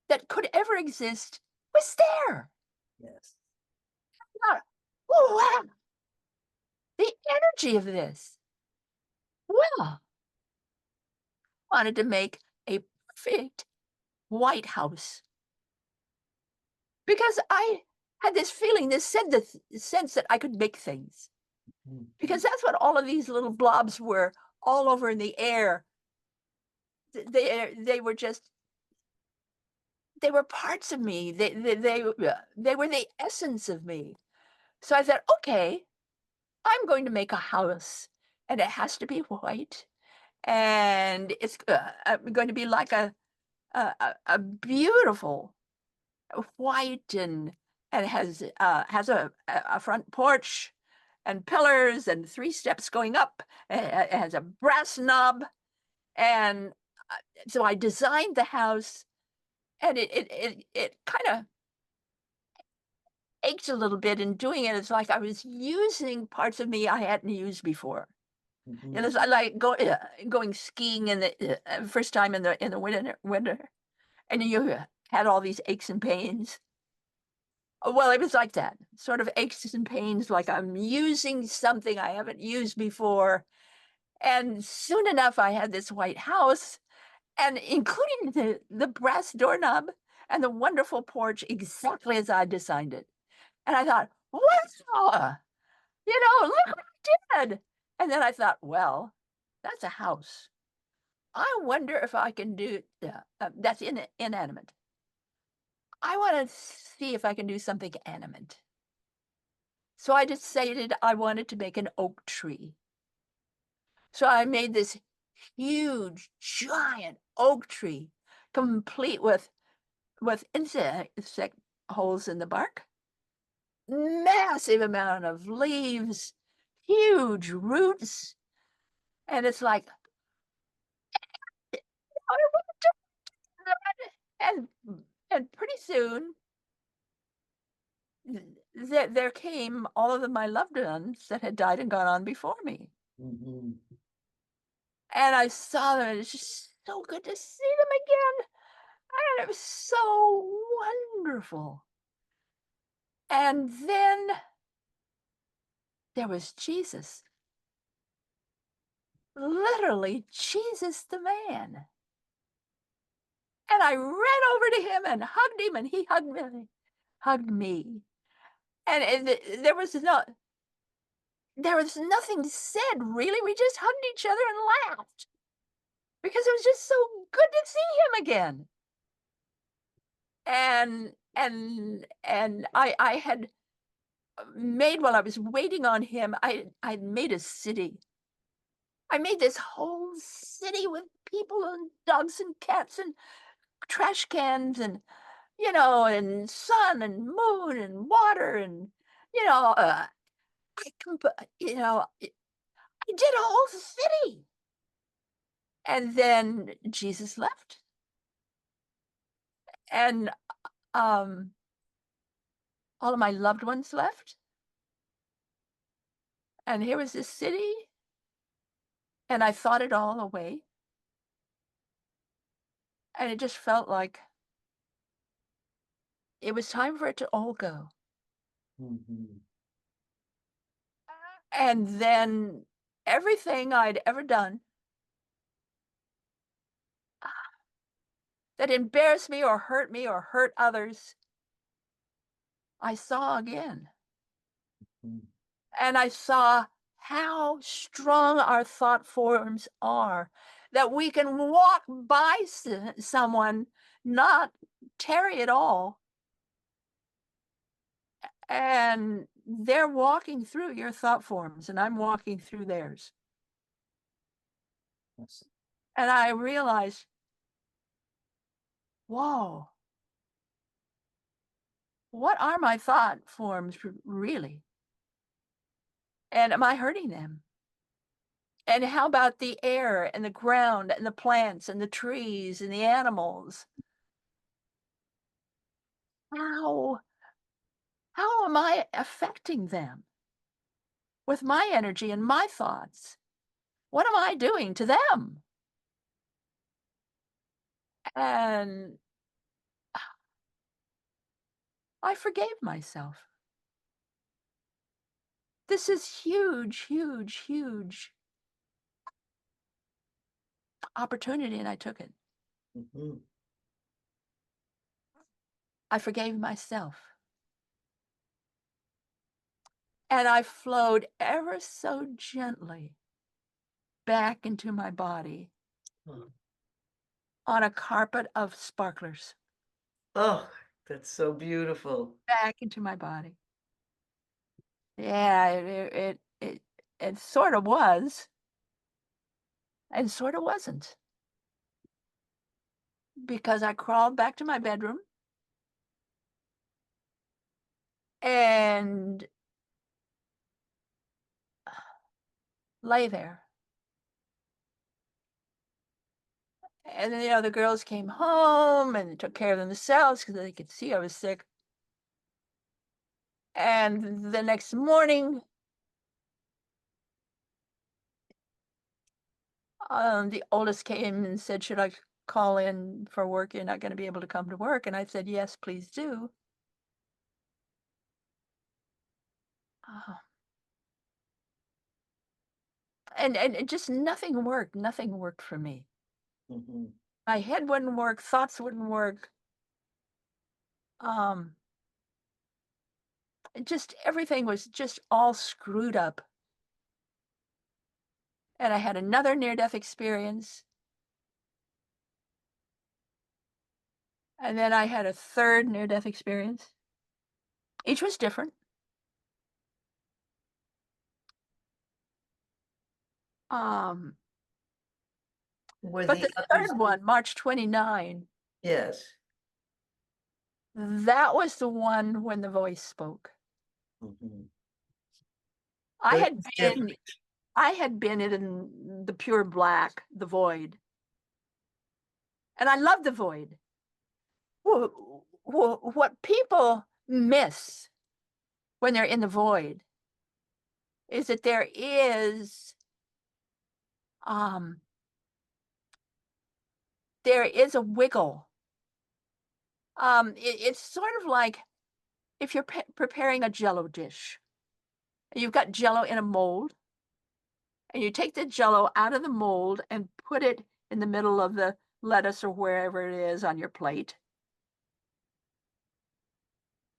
[SPEAKER 2] that could ever exist was there.
[SPEAKER 1] Yes.
[SPEAKER 2] Oh, wow, the energy of this. Well, wanted to make a perfect White House because I had this feeling, sense that I could make things.
[SPEAKER 1] Mm.
[SPEAKER 2] Because that's what all of these little blobs were all over in the air. They were just they were parts of me. They were the essence of me. So I said, okay, I'm going to make a house, and it has to be white, and it's going to be like a beautiful white, and has a front porch and pillars and 3 steps going up. It has a brass knob, and so I designed the house, and it kind of ached a little bit in doing it. It's like I was using parts of me I hadn't used before. And
[SPEAKER 1] Mhm.
[SPEAKER 2] it's like going skiing in the first time in the winter, and you had all these aches and pains. Well, it was like that, sort of aches and pains, like I'm using something I haven't used before. And soon enough, I had this white house, and including the brass doorknob and the wonderful porch, exactly as I designed it. And I thought, wow, look what I did. And then I thought, well, that's a house. I wonder if I can do that's inanimate. I want to see if I can do something animate. So I decided I wanted to make an oak tree. So I made this huge, giant oak tree, complete with insect holes in the bark, massive amount of leaves, huge roots, and it's like, I want to do that. And pretty soon there came all of my loved ones that had died and gone on before me.
[SPEAKER 1] Mhm.
[SPEAKER 2] And I saw them, and it's just so good to see them again. And it was so wonderful. And then there was Jesus, literally Jesus the man. And I ran over to him and hugged him, and he hugged me. And there was nothing said really. We just hugged each other and laughed because it was just so good to see him again. And I had made, while I was waiting on him, I made a city. I made this whole city with people and dogs and cats and trash cans, and and sun and moon and water, and you know uh, I I did a whole city. And then Jesus left, and um all of my loved ones left, and here was this city, and I thought it all away, and it just felt like it was time for it to all go.
[SPEAKER 1] Mhm.
[SPEAKER 2] And then everything I'd ever done that embarrassed me or hurt others, I saw again.
[SPEAKER 1] Mhm.
[SPEAKER 2] And I saw how strong our thought forms are, that we can walk by someone, not tarry at all, and they're walking through your thought forms, and I'm walking through theirs.
[SPEAKER 1] Yes.
[SPEAKER 2] And I realized, whoa, what are my thought forms really? And am I hurting them? And how about the air and the ground and the plants and the trees and the animals? How how am I affecting them with my energy and my thoughts? What am I doing to them? And I forgave myself. this is huge, huge, huge opportunity, and I took it.
[SPEAKER 1] Mhm.
[SPEAKER 2] I forgave myself. And I flowed ever so gently back into my body
[SPEAKER 1] Oh,
[SPEAKER 2] on a carpet of sparklers,
[SPEAKER 1] oh, that's so beautiful.
[SPEAKER 2] back into my body. Yeah, it sort of was and sort of wasn't, because I crawled back to my bedroom and lay there. And then, the girls came home and took care of themselves because they could see I was sick. And the next morning, the oldest came and said, "Should I call in for work? You're not going to be able to come to work." And I said, "Yes, please do." Uh, and it just nothing worked. Nothing worked for me.
[SPEAKER 1] Mhm.
[SPEAKER 2] My head wouldn't work. Thoughts wouldn't work. Um, everything was just all screwed up. And I had another near-death experience. And then I had a third near-death experience. Each was different. Um,
[SPEAKER 1] Were
[SPEAKER 2] but
[SPEAKER 1] the
[SPEAKER 2] the
[SPEAKER 1] others?
[SPEAKER 2] third one, March 29,
[SPEAKER 1] Yes.
[SPEAKER 2] that was the one when the voice spoke.
[SPEAKER 1] Mhm.
[SPEAKER 2] I
[SPEAKER 1] But it
[SPEAKER 2] had
[SPEAKER 1] was
[SPEAKER 2] been
[SPEAKER 1] different.
[SPEAKER 2] I had been in the pure black, the void, and I loved the void. What people miss when they're in the void is that um there is a wiggle. It's sort of like if you're preparing a Jello dish. You've got Jello in a mold, and you take the Jello out of the mold and put it in the middle of the lettuce or wherever it is on your plate,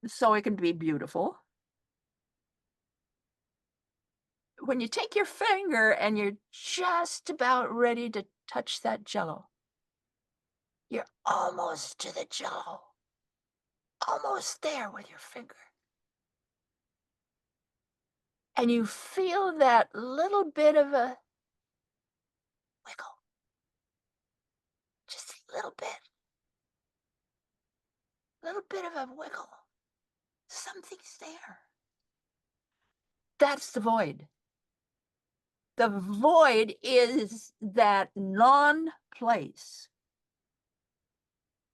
[SPEAKER 2] so it can be beautiful. When you take your finger and you're just about ready to touch that Jello, you're almost to the Jello, almost there with your finger. And you feel that little bit of a wiggle, just a little bit of a wiggle. Something's there. That's the void. The void is that non-place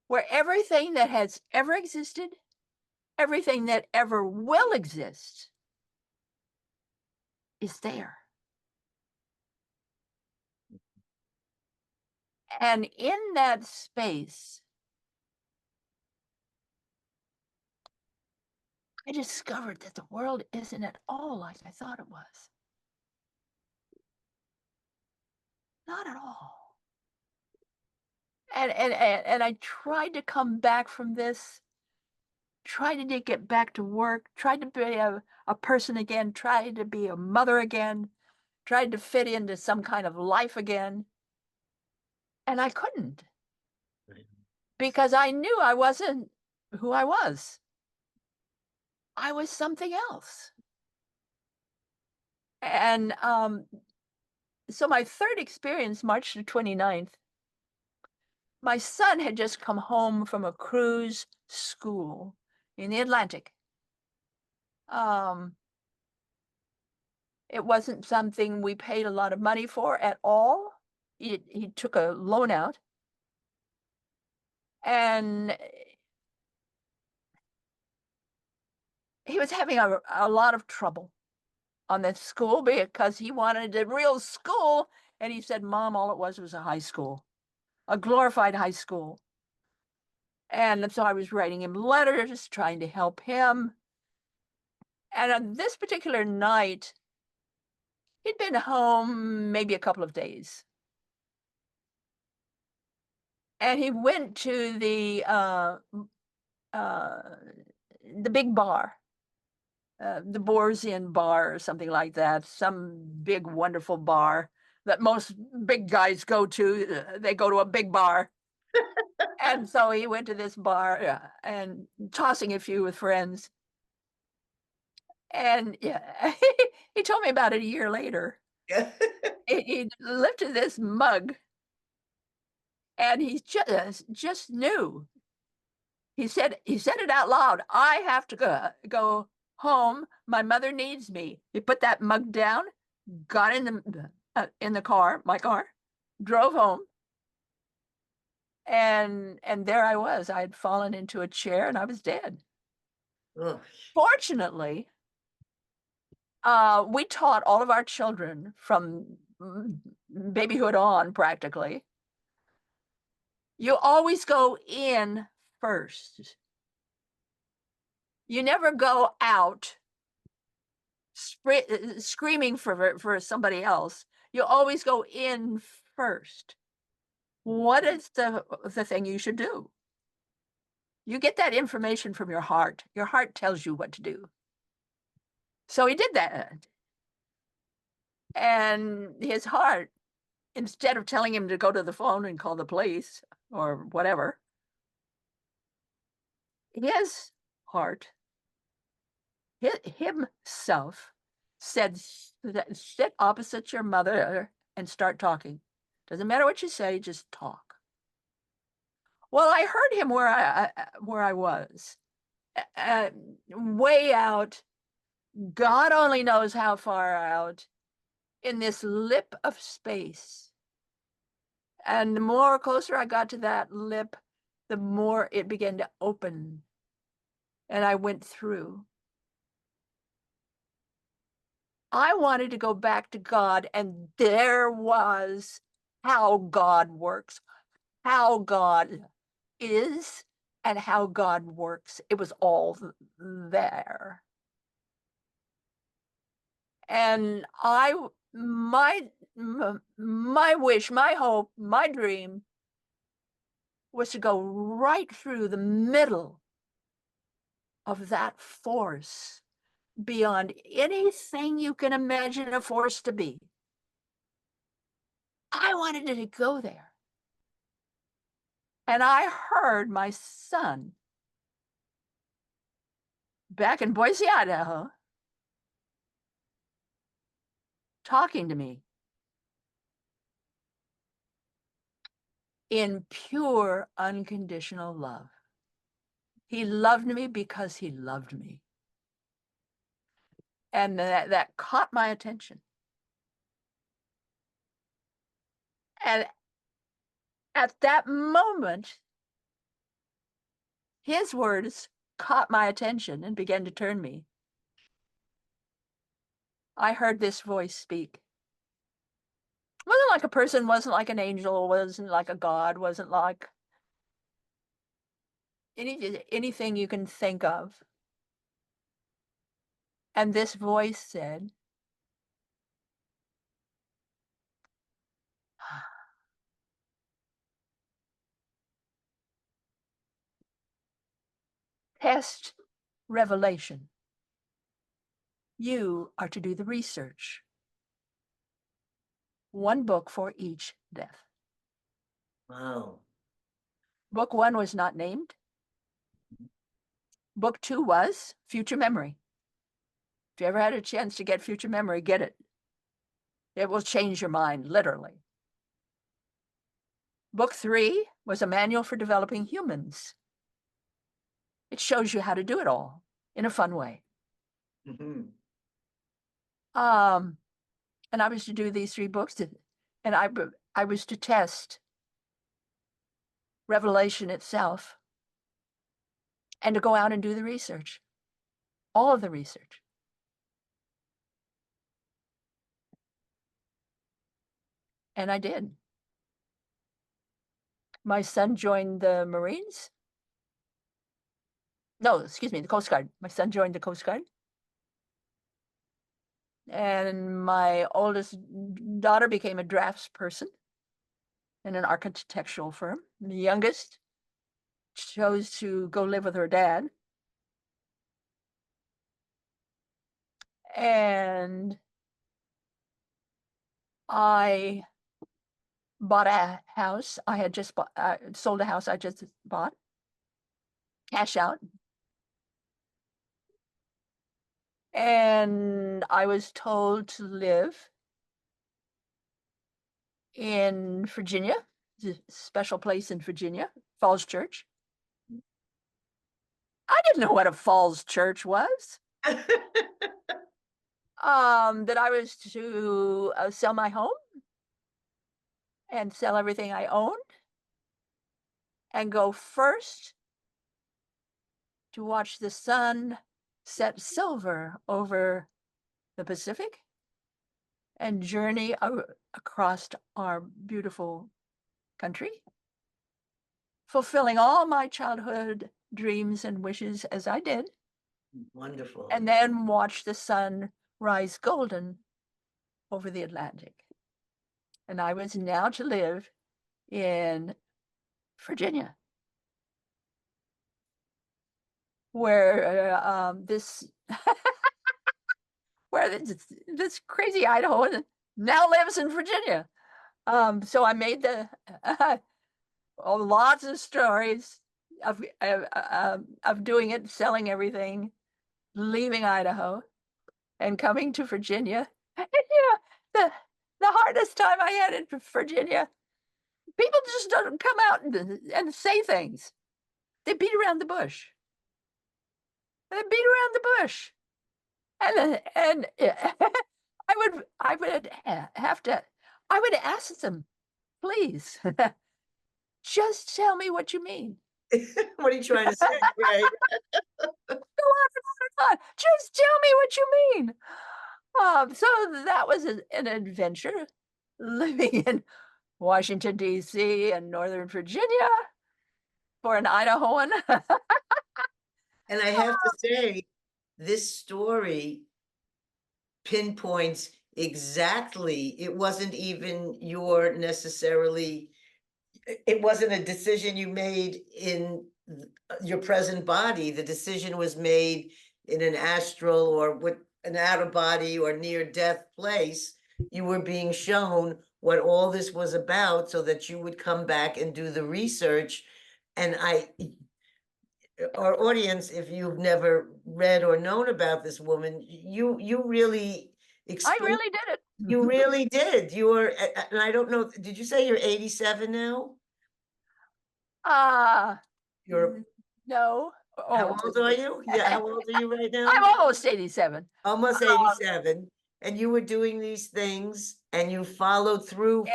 [SPEAKER 2] where everything that has ever existed, everything that ever will exist, is there. And in that space, I discovered that the world isn't at all like I thought it was. Not at all. And I tried to come back from this, tried to get back to work, tried to be a person again, tried to be a mother again, tried to fit into some kind of life again. And I couldn't,
[SPEAKER 1] Right.
[SPEAKER 2] because I knew I wasn't who I was. I was something else. And so my third experience, March the 29th, my son had just come home from a cruise school in the Atlantic. Um, it wasn't something we paid a lot of money for at all. He took a loan out, and he was having a lot of trouble on the school because he wanted a real school. And he said, "Mom, all it was a high school, a glorified high school." And so I was writing him letters, trying to help him. And on this particular night, he'd been home maybe a couple of days. And he went to the big bar, the Borsian bar or something like that, some big, wonderful bar that most big guys go to. They go to a big bar. And so he went to this bar and tossing a few with friends. And yeah, he told me about it a year later. He lifted this mug and he just knew. He said it out loud. I have to go home. My mother needs me. He put that mug down, got in the car, my car, drove home, and there I was. I had fallen into a chair and I was dead.
[SPEAKER 1] Ugh.
[SPEAKER 2] Fortunately, we taught all of our children from babyhood on, practically. You always go in first. You never go out screaming for somebody else. You always go in first. What is the thing you should do? You get that information from your heart. Your heart tells you what to do. So he did that. And his heart, instead of telling him to go to the phone and call the police or whatever, his heart, himself, said, sit opposite your mother and start talking. Doesn't matter what you say, just talk. Well, I heard him where I was, way out. God only knows how far out, in this lip of space. And the more closer I got to that lip, the more it began to open. And I went through. I wanted to go back to God, and there was how God works, how God is, and how God works. It was all there. And my wish, my hope, my dream was to go right through the middle of that force, beyond anything you can imagine a force to be. I wanted to go there. And I heard my son back in Boise, Idaho, talking to me in pure, unconditional love. He loved me because he loved me. And that caught my attention. And at that moment, his words caught my attention and began to turn me. I heard this voice speak. It wasn't like a person, wasn't like an angel, wasn't like a God, wasn't like anything you can think of. And this voice said, test revelation. You are to do the research. One book for each death.
[SPEAKER 1] Wow.
[SPEAKER 2] Book 1 was not named. Book 2 was future memory. If you ever had a chance to get future memory, get it. It will change your mind, literally. Book 3 was a manual for developing humans. It shows you how to do it all in a fun way.
[SPEAKER 1] Mm-hmm.
[SPEAKER 2] And I was to do these 3 books, and I was to test Revelation itself and to go out and do the research, all of the research. And I did. My son joined the Marines. No, excuse me, the Coast Guard. My son joined the Coast Guard. And my oldest daughter became a draftsperson in an architectural firm. The youngest chose to go live with her dad. And I bought a house. I had just sold a house I just bought, cash out. And I was told to live in Virginia, a special place in Virginia, Falls Church. I didn't know what a Falls Church was. That I was to sell my home and sell everything I owned and go first to watch the sun set silver over the Pacific and journey across our beautiful country, fulfilling all my childhood dreams and wishes as I did.
[SPEAKER 1] Wonderful.
[SPEAKER 2] And then watch the sun rise golden over the Atlantic. And I was now to live in Virginia, where this crazy Idahoan now lives in Virginia. So I made lots of stories of doing it, selling everything, leaving Idaho, and coming to Virginia. And, the hardest time I had in Virginia, people just don't come out and say things. They beat around the bush. They beat around the bush. And I would have to, I would ask them, please, just tell me what you mean.
[SPEAKER 1] What are you trying to say, right?
[SPEAKER 2] Go on and on and on. Just tell me what you mean. So that was an adventure, living in Washington, D.C. and Northern Virginia for an Idahoan.
[SPEAKER 1] And I have to say, this story pinpoints exactly, it wasn't even your necessarily, it wasn't a decision you made in your present body. The decision was made in an astral or with an out of body or near death place. You were being shown what all this was about so that you would come back and do the research. And our audience, if you've never read or known about this woman, you really
[SPEAKER 2] I really did it.
[SPEAKER 1] you really did. You were, and I don't know, did you say you're 87 now? You're,
[SPEAKER 2] No.
[SPEAKER 1] how old are you? Yeah, how old are you right now?
[SPEAKER 2] I'm almost 87.
[SPEAKER 1] Almost 87. And you were doing these things and you followed through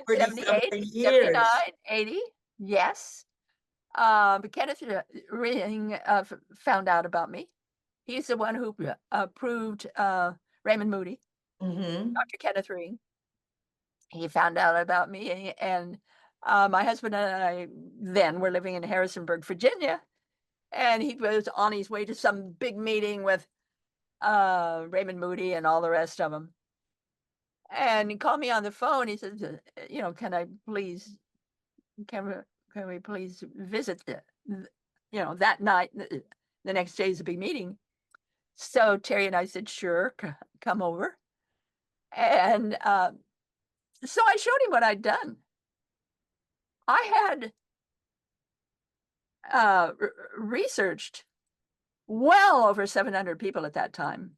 [SPEAKER 1] for
[SPEAKER 2] In
[SPEAKER 1] 30 something
[SPEAKER 2] 78,
[SPEAKER 1] years.
[SPEAKER 2] 79, 80, yes. Kenneth Ring found out about me. He's the one who approved Raymond Moody, Dr. Kenneth Ring. He found out about me, and my husband and I then were living in Harrisonburg, Virginia, and he was on his way to some big meeting with Raymond Moody and all the rest of them. And he called me on the phone. He said, can we please visit that night? The next day is a big meeting. So Terry and I said, sure, come over. And so I showed him what I'd done. I had researched well over 700 people at that time.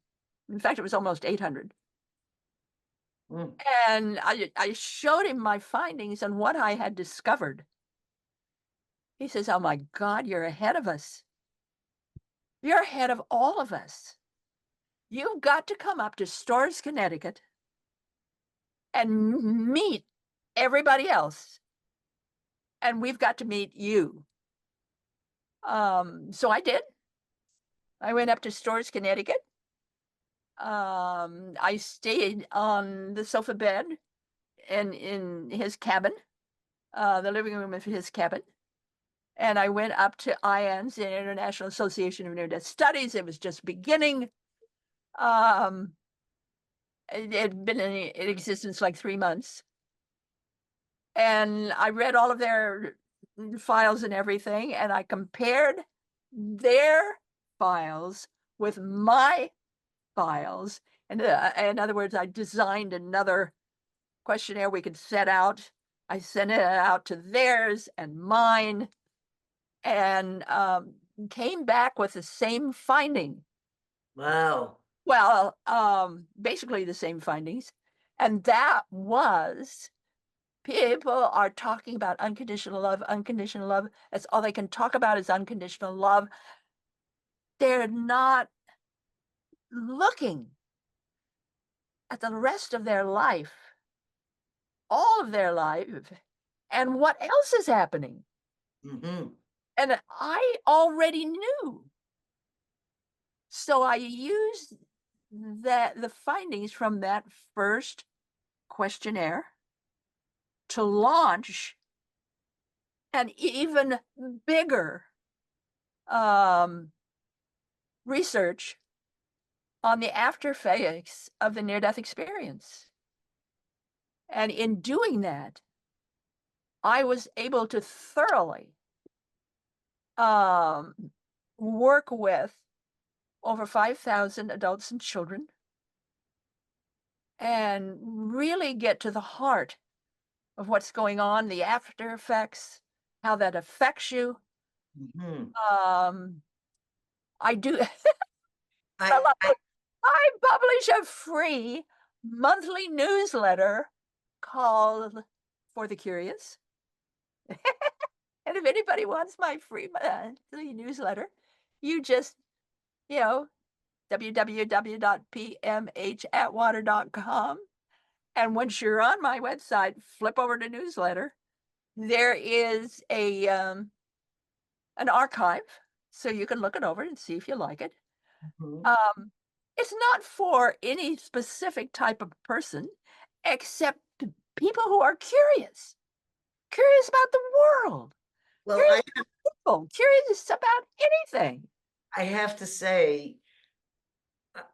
[SPEAKER 2] In fact, it was almost 800. And I showed him my findings and what I had discovered. He says, oh my God, you're ahead of us. You're ahead of all of us. You've got to come up to Storrs, Connecticut and meet everybody else. And we've got to meet you. So I did. I went up to Storrs, Connecticut. I stayed on the sofa bed in his cabin, the living room of his cabin. And I went up to IANS, the International Association of Near-Death Studies. It was just beginning. It had been in existence like 3 months. And I read all of their files and everything, and I compared their files with my files. And in other words, I designed another questionnaire we could set out. I sent it out to theirs and mine, and came back with the same finding.
[SPEAKER 1] Wow.
[SPEAKER 2] Well, basically the same findings. And that was people are talking about unconditional love, unconditional love. That's all they can talk about is unconditional love. They're not looking at the rest of their life, all of their life, and what else is happening.
[SPEAKER 1] Hmm.
[SPEAKER 2] And I already knew. So I used the findings from that first questionnaire to launch an even bigger research on the after effects of the near-death experience. And in doing that, I was able to thoroughly work with over 5,000 adults and children and really get to the heart of what's going on, the after effects, how that affects you.
[SPEAKER 1] Hmm.
[SPEAKER 2] Um, I do.
[SPEAKER 1] I, I,
[SPEAKER 2] I publish a free monthly newsletter called For the Curious. And if anybody wants my free monthly newsletter, you just, you know, www.pmhatwater.com. And once you're on my website, flip over to newsletter. There is an archive, so you can look it over and see if you like it.
[SPEAKER 1] Mhm.
[SPEAKER 2] Um, it's not for any specific type of person, except people who are curious, curious about the world,
[SPEAKER 1] Well,
[SPEAKER 2] curious about people, curious about anything.
[SPEAKER 1] I have to say,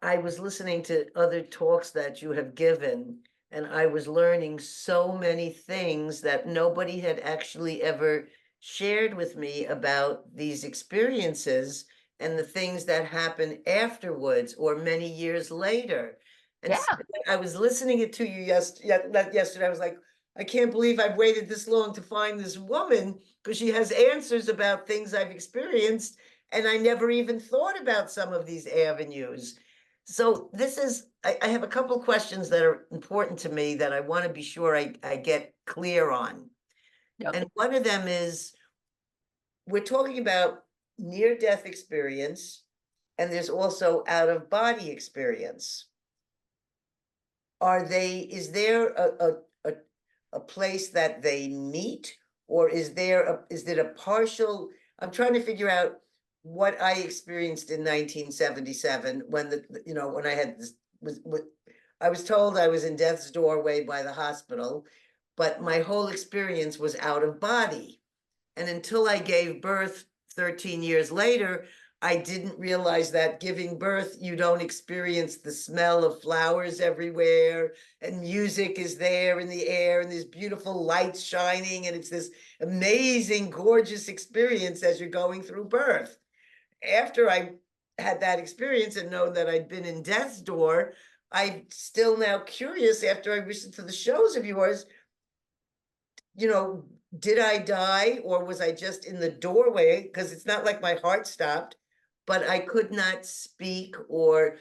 [SPEAKER 1] I was listening to other talks that you have given, and I was learning so many things that nobody had actually ever shared with me about these experiences and the things that happen afterwards or many years later. And so
[SPEAKER 2] Yeah,
[SPEAKER 1] I was listening it to you yesterday. I was like, I can't believe I've waited this long to find this woman because she has answers about things I've experienced, and I never even thought about some of these avenues. So this is, I have a couple of questions that are important to me that I want to be sure I get clear on. And
[SPEAKER 2] okay.
[SPEAKER 1] one of them is, we're talking about near-death experience, and there's also out-of-body experience. Is there a place that they meet, or is it a partial? I'm trying to figure out what I experienced in 1977 when when I had this I was told I was in death's doorway by the hospital, but my whole experience was out of body. And until I gave birth 13 years later, I didn't realize that giving birth, you don't experience the smell of flowers everywhere, and music is there in the air, and there's beautiful lights shining, and it's this amazing, gorgeous experience as you're going through birth. After I had that experience and known that I'd been in death's door, I'm still now curious after I listened to the shows of yours, did I die or was I just in the doorway? Because it's not like my heart stopped, but I could not speak, or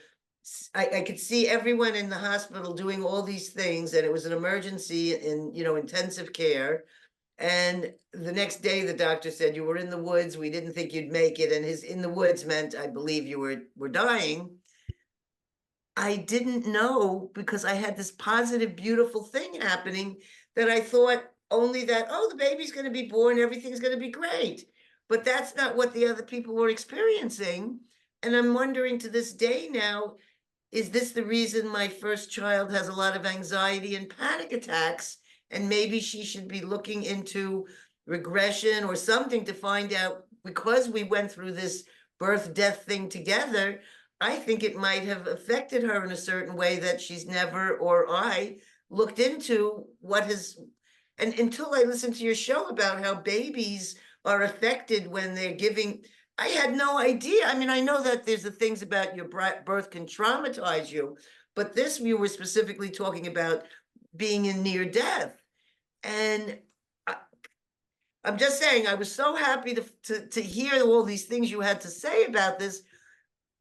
[SPEAKER 1] I could see everyone in the hospital doing all these things, and it was an emergency in intensive care. And the next day, the doctor said, you were in the woods. We didn't think you'd make it. And his in the woods meant, I believe, you were dying. I didn't know, because I had this positive, beautiful thing happening, that I thought only that, oh, the baby's going to be born, everything's going to be great. But that's not what the other people were experiencing. And I'm wondering to this day now, is this the reason my first child has a lot of anxiety and panic attacks? And maybe she should be looking into regression or something to find out, because we went through this birth death thing together. I think it might have affected her in a certain way that she's never, or I, looked into what has, and until I listened to your show about how babies are affected when they're giving, I had no idea. I mean, I know that there's the things about your birth can traumatize you, but this we were specifically talking about being in near death. And I'm just saying, I was so happy to hear all these things you had to say about this.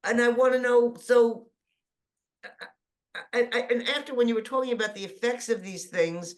[SPEAKER 1] And I want to know, so, and after when you were talking about the effects of these things,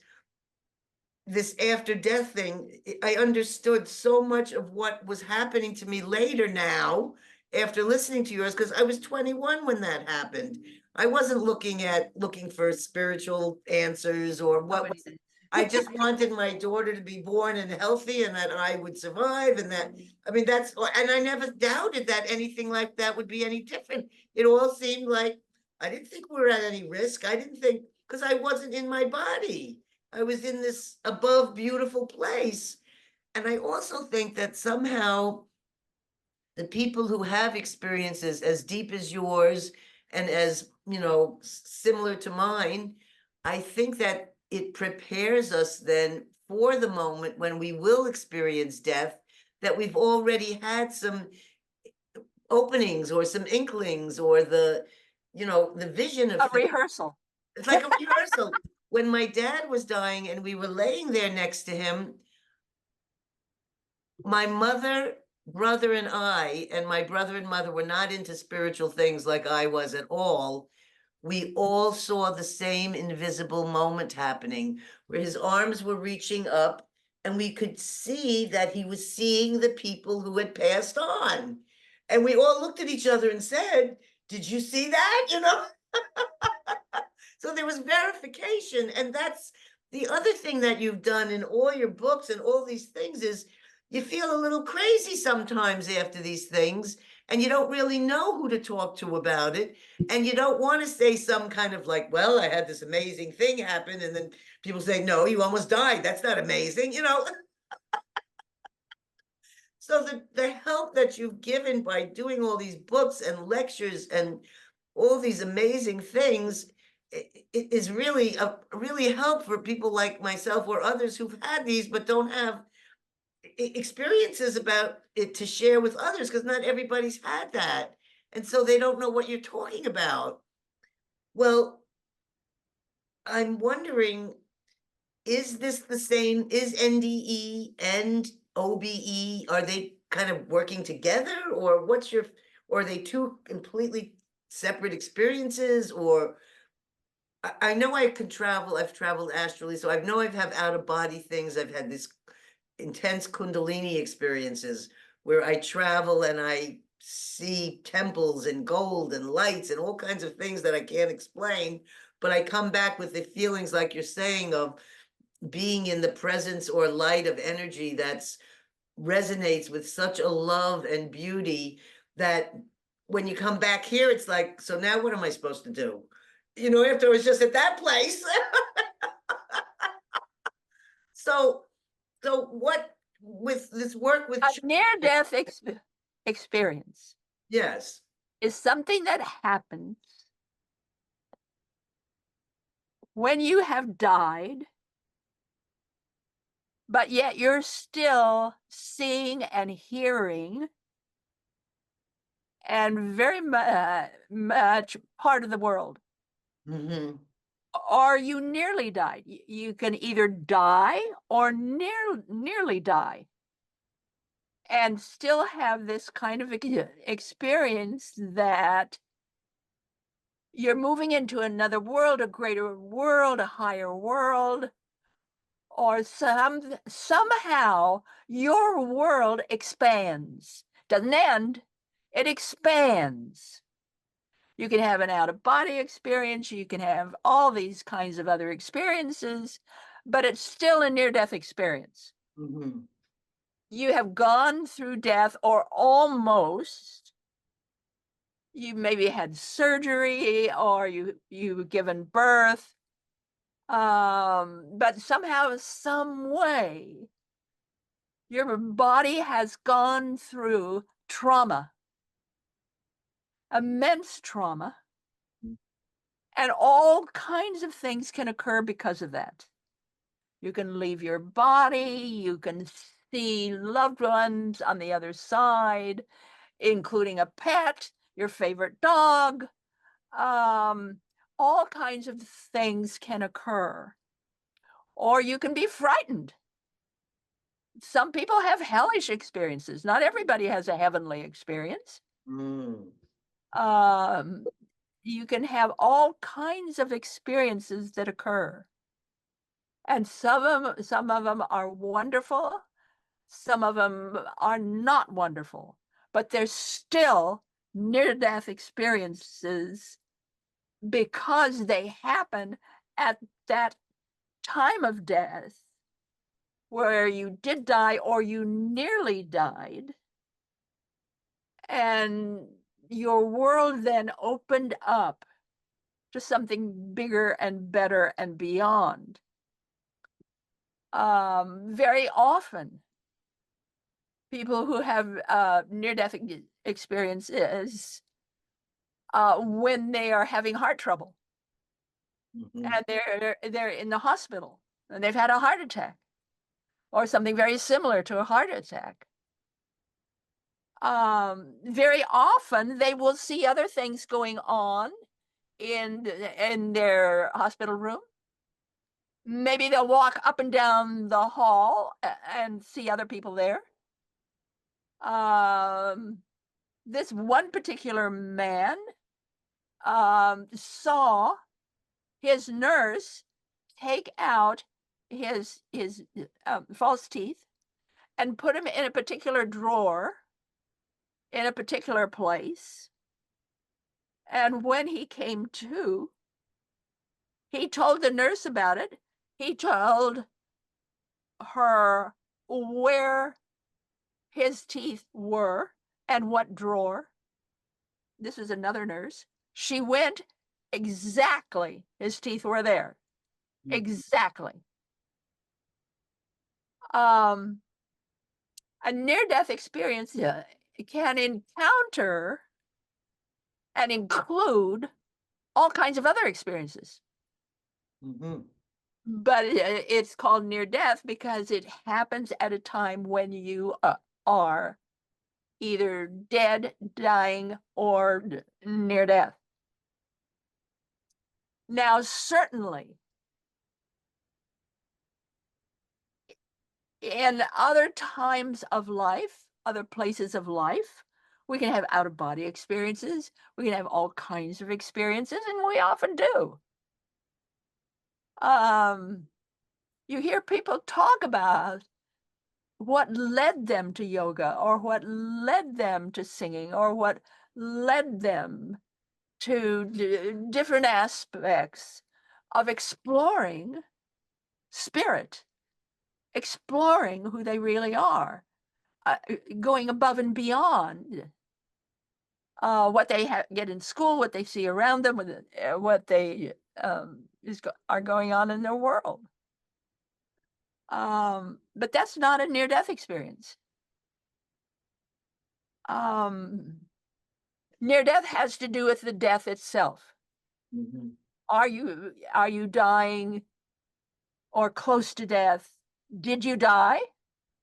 [SPEAKER 1] this after death thing, I understood so much of what was happening to me later now after listening to yours, because I was 21 when that happened. I wasn't looking for spiritual answers or what was it. I just wanted my daughter to be born and healthy and that I would survive and that, I mean, that's, and I never doubted that anything like that would be any different. It all seemed like, I didn't think we were at any risk. I didn't think, because I wasn't in my body. I was in this above beautiful place. And I also think that somehow the people who have experiences as deep as yours and as, similar to mine, I think that it prepares us then for the moment when we will experience death, that we've already had some openings or some inklings or the vision of
[SPEAKER 2] A
[SPEAKER 1] things.
[SPEAKER 2] rehearsal.
[SPEAKER 1] It's like a rehearsal. When my dad was dying and we were laying there next to him, my mother, brother, and I, and my brother and mother were not into spiritual things like I was at all. We all saw the same invisible moment happening where his arms were reaching up and we could see that he was seeing the people who had passed on. And we all looked at each other and said, "Did you see that?" So there was verification. And that's the other thing that you've done in all your books and all these things is you feel a little crazy sometimes after these things, and you don't really know who to talk to about it. And you don't want to say some kind of like, well, I had this amazing thing happen. And then people say, no, you almost died. That's not amazing. So the help that you've given by doing all these books and lectures and all these amazing things is really really help for people like myself or others who've had these but don't have experiences about it to share with others, because not everybody's had that, and so they don't know what you're talking about. Well, I'm wondering, is this the same? Is NDE and OBE, are they kind of working together, or or are they two completely separate experiences? Or I know I can travel, I've traveled astrally, so I know I've had out of body things. I've had this intense Kundalini experiences where I travel and I see temples and gold and lights and all kinds of things that I can't explain. But I come back with the feelings like you're saying of being in the presence or light of energy that's resonates with such a love and beauty that when you come back here, it's like, so now what am I supposed to do? After I was just at that place. So what with this work with
[SPEAKER 2] A near-death experience
[SPEAKER 1] yes.
[SPEAKER 2] is something that happens when you have died, but yet you're still seeing and hearing and very much part of the world.
[SPEAKER 1] Mm-hmm.
[SPEAKER 2] Or you nearly died. You can either die or nearly die and still have this kind of experience that you're moving into another world, a greater world, a higher world, or somehow your world expands. Doesn't end, it expands. You can have an out-of-body experience, you can have all these kinds of other experiences, but it's still a near-death experience.
[SPEAKER 1] Mm-hmm.
[SPEAKER 2] You have gone through death, or almost. You maybe had surgery, or you've given birth, but somehow, some way, your body has gone through trauma. immense trauma, and all kinds of things can occur because of that. You can leave your body, you can see loved ones on the other side, including a pet, your favorite dog. All kinds of things can occur. Or you can be frightened. Some people have hellish experiences. Not everybody has a heavenly experience.
[SPEAKER 1] Mm.
[SPEAKER 2] You can have all kinds of experiences that occur. And some of them are wonderful. Some of them are not wonderful, but they're still near-death experiences because they happen at that time of death where you did die or you nearly died, and your world then opened up to something bigger and better and beyond. Very often, people who have near-death experiences, when they are having heart trouble, and they're in the hospital and they've had a heart attack or something very similar to a heart attack. Very often they will see other things going on in their hospital room. Maybe they'll walk up and down the hall and see other people there. This one particular man saw his nurse take out his false teeth and put him in a particular drawer in a particular place. And when he came to, he told the nurse about it. He told her where his teeth were and what drawer. This is another nurse. She went exactly. His teeth were there. Exactly. A near-death experience can encounter and include all kinds of other experiences. But it's called near death because it happens at a time when you are either dead, dying, or near death. Now, certainly, in other times of life, other places of life, we can have out-of-body experiences. We can have all kinds of experiences, and we often do. You hear people talk about what led them to yoga, or what led them to singing, or what led them to different aspects of exploring spirit, exploring who they really are, going above and beyond what they get in school, what they see around them, what they are going on in their world. But that's not a near-death experience. Near-death has to do with the death itself. Are you dying or close to death? Did you die?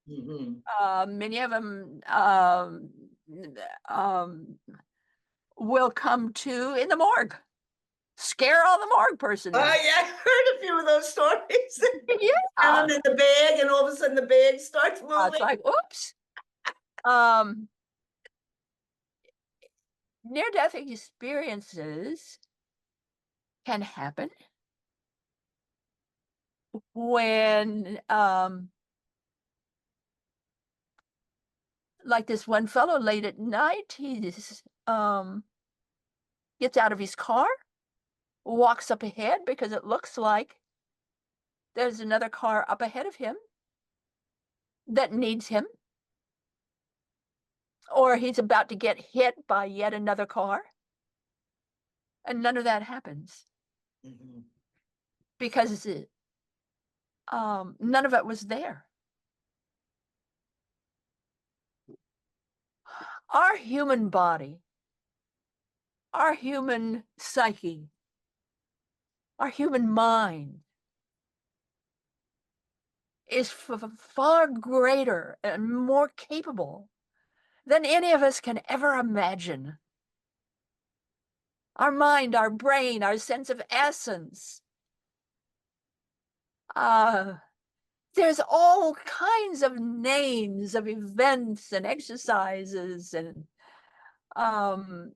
[SPEAKER 2] Many of them will come to in the morgue, scare all the morgue personnel.
[SPEAKER 1] Oh yeah, I heard a few of those stories.
[SPEAKER 2] Yeah.
[SPEAKER 1] Found them in the bag, and all of a sudden the bag starts moving.
[SPEAKER 2] It's like, oops. Near-death experiences can happen when, like this one fellow late at night, he gets out of his car, walks up ahead because it looks like there's another car up ahead of him that needs him, or he's about to get hit by yet another car, and none of that happens because none of it was there. Our human body our human psyche, our human mind is far greater and more capable than any of us can ever imagine. Our mind, our brain, our sense of essence. There's all kinds of names of events and exercises and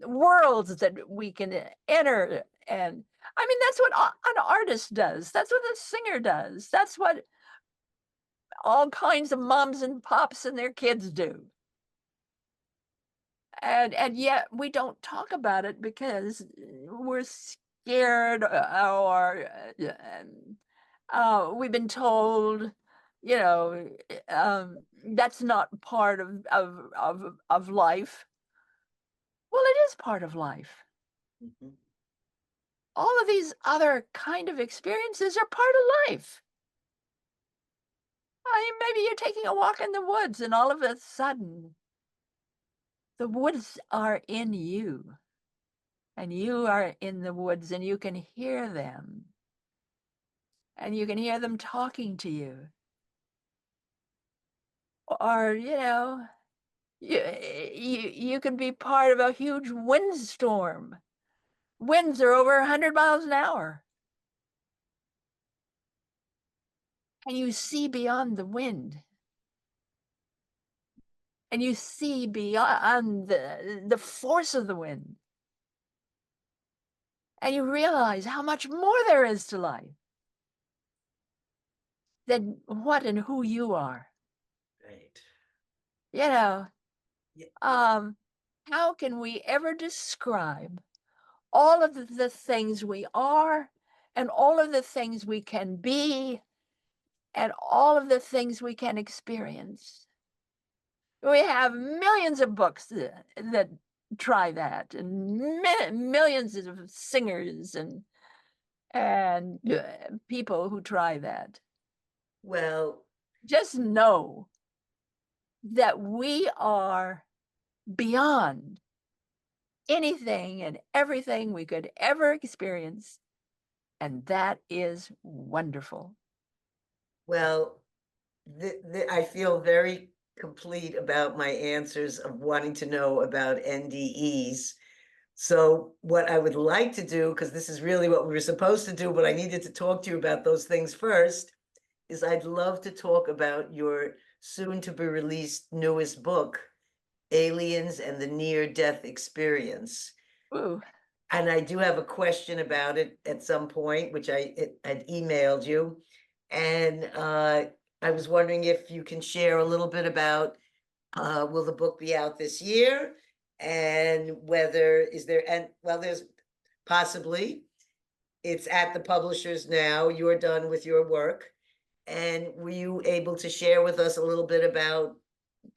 [SPEAKER 2] worlds that we can enter. And I mean, that's what an artist does. That's what a singer does. That's what all kinds of moms and pops and their kids do. And yet we don't talk about it because we're scared or we've been told, you know, that's not part of life. Well, it is part of life.
[SPEAKER 1] Mhm.
[SPEAKER 2] All of these other kind of experiences are part of life. I mean, maybe you're taking a walk in the woods and all of a sudden the woods are in you and you are in the woods and you can hear them and you can hear them talking to you. Or, you can be part of a huge windstorm. Winds are over 100 miles an hour. And you see beyond the wind. And you see beyond the force of the wind. And you realize how much more there is to life than what and who you are.
[SPEAKER 1] Right.
[SPEAKER 2] You know,
[SPEAKER 1] Yeah.
[SPEAKER 2] how can we ever describe all of the things we are and all of the things we can be and all of the things we can experience? We have millions of books that try that, and millions of singers and people who try that.
[SPEAKER 1] Well,
[SPEAKER 2] Just know that we are beyond anything and everything we could ever experience, and that is wonderful.
[SPEAKER 1] well, I feel very complete about my answers of wanting to know about NDEs. So what I would like to do, because this is really what we were supposed to do, but I needed to talk to you about those things first, is I'd love to talk about your soon to be released newest book, Aliens and the Near Death Experience.
[SPEAKER 2] Ooh.
[SPEAKER 1] And I do have a question about it at some point, which had emailed you. And I was wondering if you can share a little bit about will the book be out this year? And whether is there, and well, there's possibly, it's at the publishers now, you're done with your work. And were you able to share with us a little bit about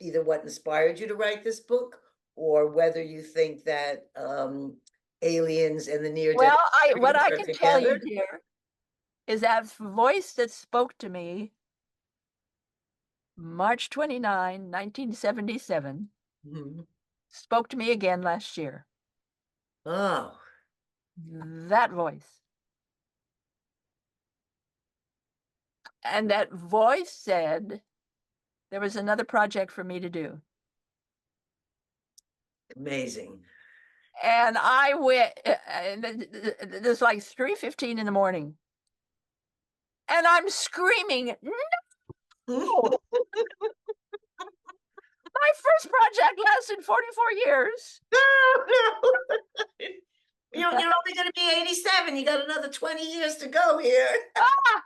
[SPEAKER 1] either what inspired you to write this book or whether you think that aliens and the near death
[SPEAKER 2] Well, what
[SPEAKER 1] experience
[SPEAKER 2] I
[SPEAKER 1] are
[SPEAKER 2] can tell you,
[SPEAKER 1] together?
[SPEAKER 2] dear, is that voice that spoke to me March 29, 1977,
[SPEAKER 1] Mhm.
[SPEAKER 2] spoke to me again last year.
[SPEAKER 1] Oh,
[SPEAKER 2] That voice. And that voice said there was another project for me to do.
[SPEAKER 1] amazing.
[SPEAKER 2] And I went, it was like 3:15 in the morning. And I'm screaming, no! My first project lasted 44 years.
[SPEAKER 1] No, no. You're only going to be 87. You got another 20 years to go here.
[SPEAKER 2] Ah,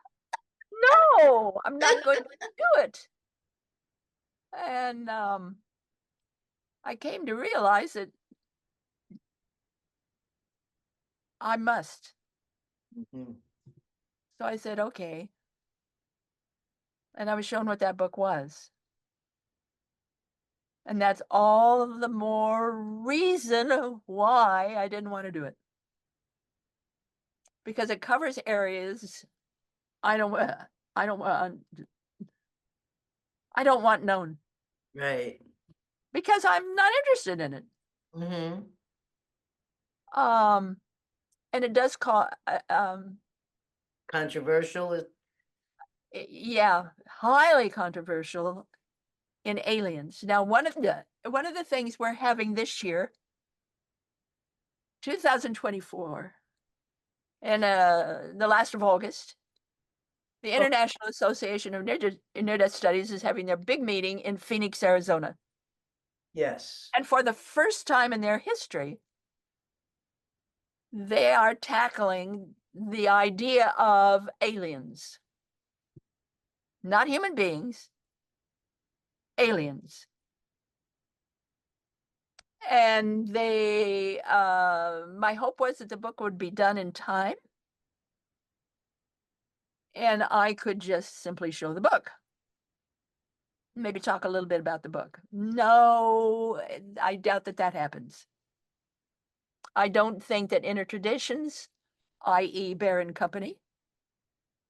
[SPEAKER 2] no, I'm not going to do it. And I came to realize that I must.
[SPEAKER 1] Mhm.
[SPEAKER 2] So I said, okay. And I was shown what that book was. And that's all the more reason why I didn't want to do it. Because it covers areas I don't I don't want I don't want known.
[SPEAKER 1] Right.
[SPEAKER 2] Because I'm not interested in it.
[SPEAKER 1] Mm-hmm.
[SPEAKER 2] And it does call,
[SPEAKER 1] Controversial.
[SPEAKER 2] yeah, highly controversial in aliens. Now, one of the things we're having this year, 2024, in the last of August, the International Association of Near-Death Studies is having their big meeting in Phoenix, Arizona.
[SPEAKER 1] Yes.
[SPEAKER 2] And for the first time in their history, they are tackling the idea of aliens. Not human beings, aliens. And my hope was that the book would be done in time and I could just simply show the book. Maybe talk a little bit about the book. No, I doubt that happens. I don't think that Inner Traditions, i.e. Bear and Company,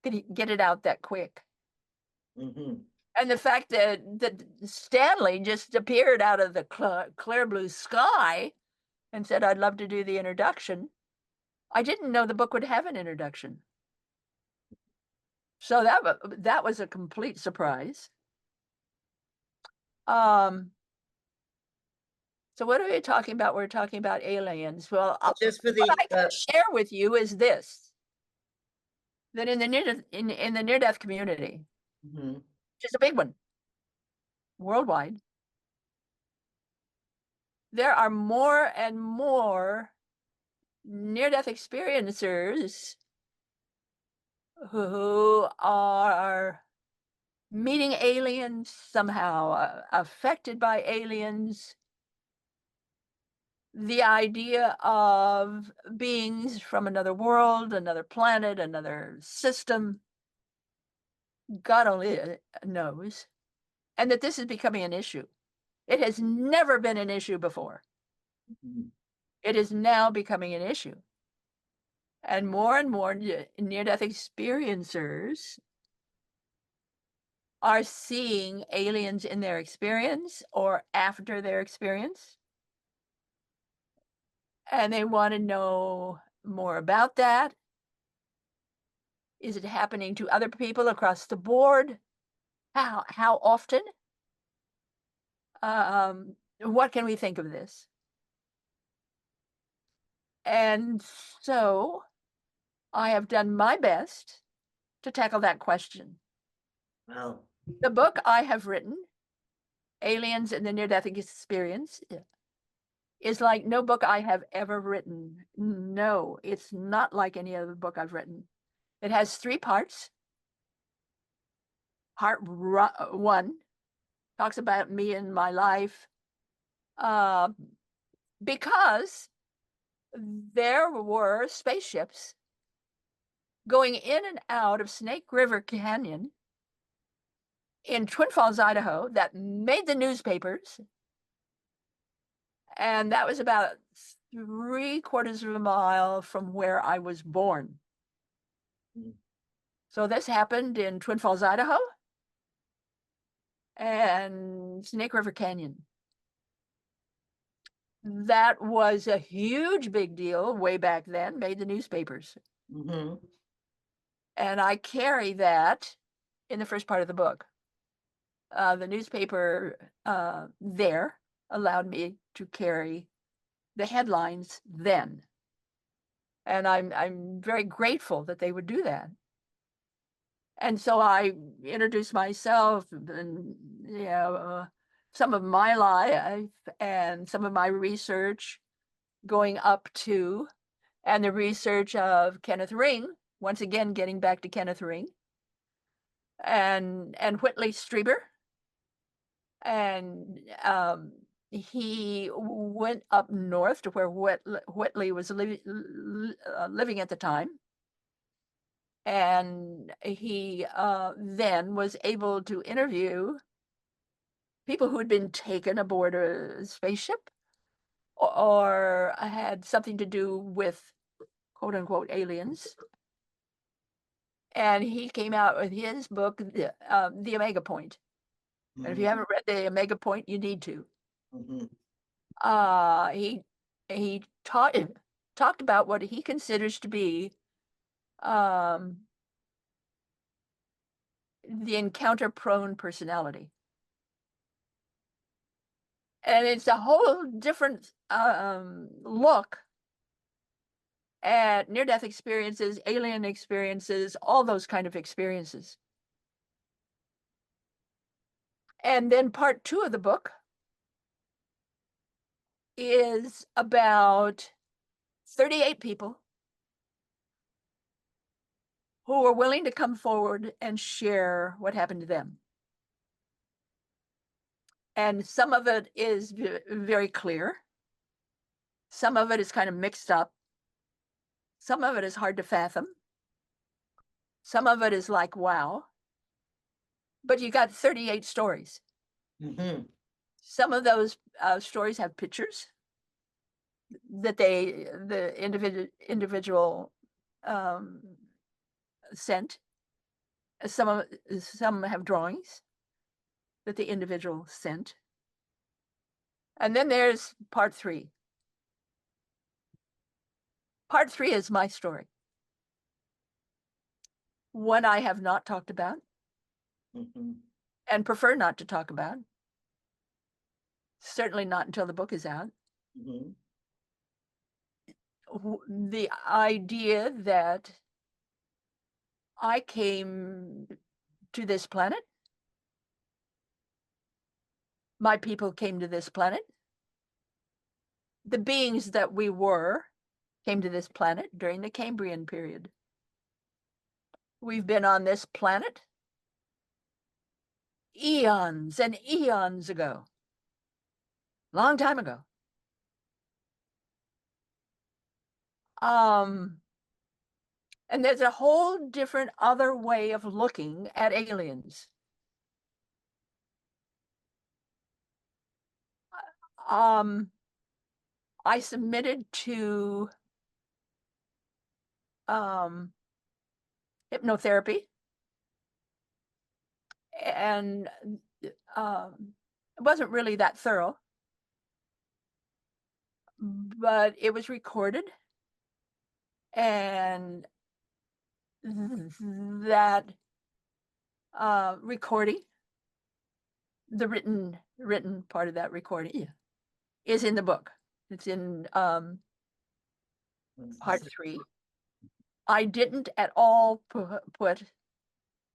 [SPEAKER 2] could get it out that quick.
[SPEAKER 1] Mm-hmm.
[SPEAKER 2] And the fact that Stanley just appeared out of the clear blue sky and said, I'd love to do the introduction. I didn't know the book would have an introduction. So that was a complete surprise. So what are we talking about? We're talking about aliens. Well,
[SPEAKER 1] Just for
[SPEAKER 2] what I
[SPEAKER 1] the
[SPEAKER 2] can share with you is this, that in the near-death community,
[SPEAKER 1] mm-hmm.
[SPEAKER 2] which is a big one, worldwide, there are more and more near-death experiencers who are meeting aliens, somehow affected by aliens. The idea of beings from another world, another planet, another system, God only knows, and that this is becoming an issue. It has never been an issue before.
[SPEAKER 1] Mm-hmm.
[SPEAKER 2] It is now becoming an issue. And more near-death experiencers are seeing aliens in their experience or after their experience. And they want to know more about that. Is it happening to other people across the board? How often? What can we think of this? And so I have done my best to tackle that question.
[SPEAKER 1] Well,
[SPEAKER 2] The book I have written, Aliens and the Near-Death Experience, is like no book I have ever written. No, it's not like any other book I've written. It has 3 parts. Part 1 talks about me and my life, because there were spaceships going in and out of Snake River Canyon in Twin Falls, Idaho, that made the newspapers. And that was about 3/4 of a mile from where I was born.
[SPEAKER 1] mm-hmm.
[SPEAKER 2] So this happened in Twin Falls, Idaho, and Snake River Canyon. That was a huge big deal way back then, made the newspapers.
[SPEAKER 1] Mm-hmm.
[SPEAKER 2] And I carry that in the first part of the book. The newspaper there allowed me to carry the headlines then. And I'm very grateful that they would do that. And so I introduced myself and, some of my life and some of my research going up to, and the research of Kenneth Ring, once again getting back to Kenneth Ring, and Whitley Strieber. And he went up north to where Whitley was living at the time. And he then was able to interview people who had been taken aboard a spaceship or had something to do with quote unquote aliens. And he came out with his book, The Omega Point. And if you haven't read The Omega Point, you need to.
[SPEAKER 1] Mm-hmm.
[SPEAKER 2] He taught talked about what he considers to be the encounter-prone personality. And it's a whole different look at near-death experiences, alien experiences, all those kind of experiences. And then part 2 of the book is about 38 people who were willing to come forward and share what happened to them. And some of it is very clear. Some of it is kind of mixed up. Some of it is hard to fathom. Some of it is like, wow. But you got 38 stories.
[SPEAKER 1] Mhm.
[SPEAKER 2] Some of those stories have pictures that the individual sent. Some have drawings that the individual sent. And then there's part 3. Part 3 is my story. One I have not talked about
[SPEAKER 1] Mhm.
[SPEAKER 2] and prefer not to talk about. Certainly not until the book is out.
[SPEAKER 1] Mhm.
[SPEAKER 2] The idea that I came to this planet, my people came to this planet, the beings that we were came to this planet during the Cambrian period. We've been on this planet eons and eons ago, long time ago. And there's a whole different other way of looking at aliens. I submitted to hypnotherapy, and it wasn't really that thorough, but it was recorded, and that recording, the written part of that recording, is in the book. It's in part 3. I didn't at all put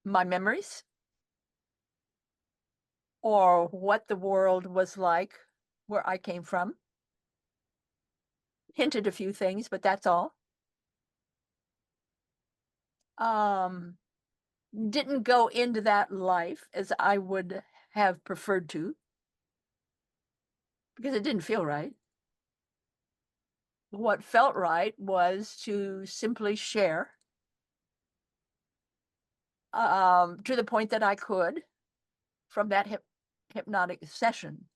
[SPEAKER 2] my memories or what the world was like where I came from. Hinted a few things, but that's all. Didn't go into that life as I would have preferred to, because it didn't feel right. What felt right was to simply share to the point that I could from that hypnotic session.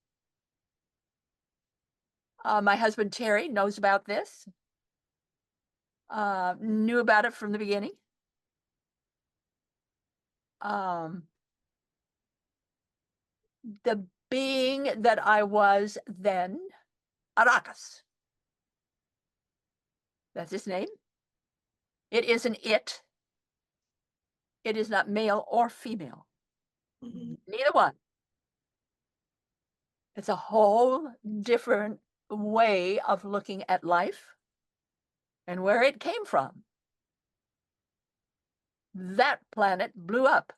[SPEAKER 2] My husband, Terry, knows about this, knew about it from the beginning. The being that I was then, Arrakis. That's his name. It is an it. It is not male or female.
[SPEAKER 1] Mhm.
[SPEAKER 2] Neither one. It's a whole different way of looking at life and where it came from. That planet blew up.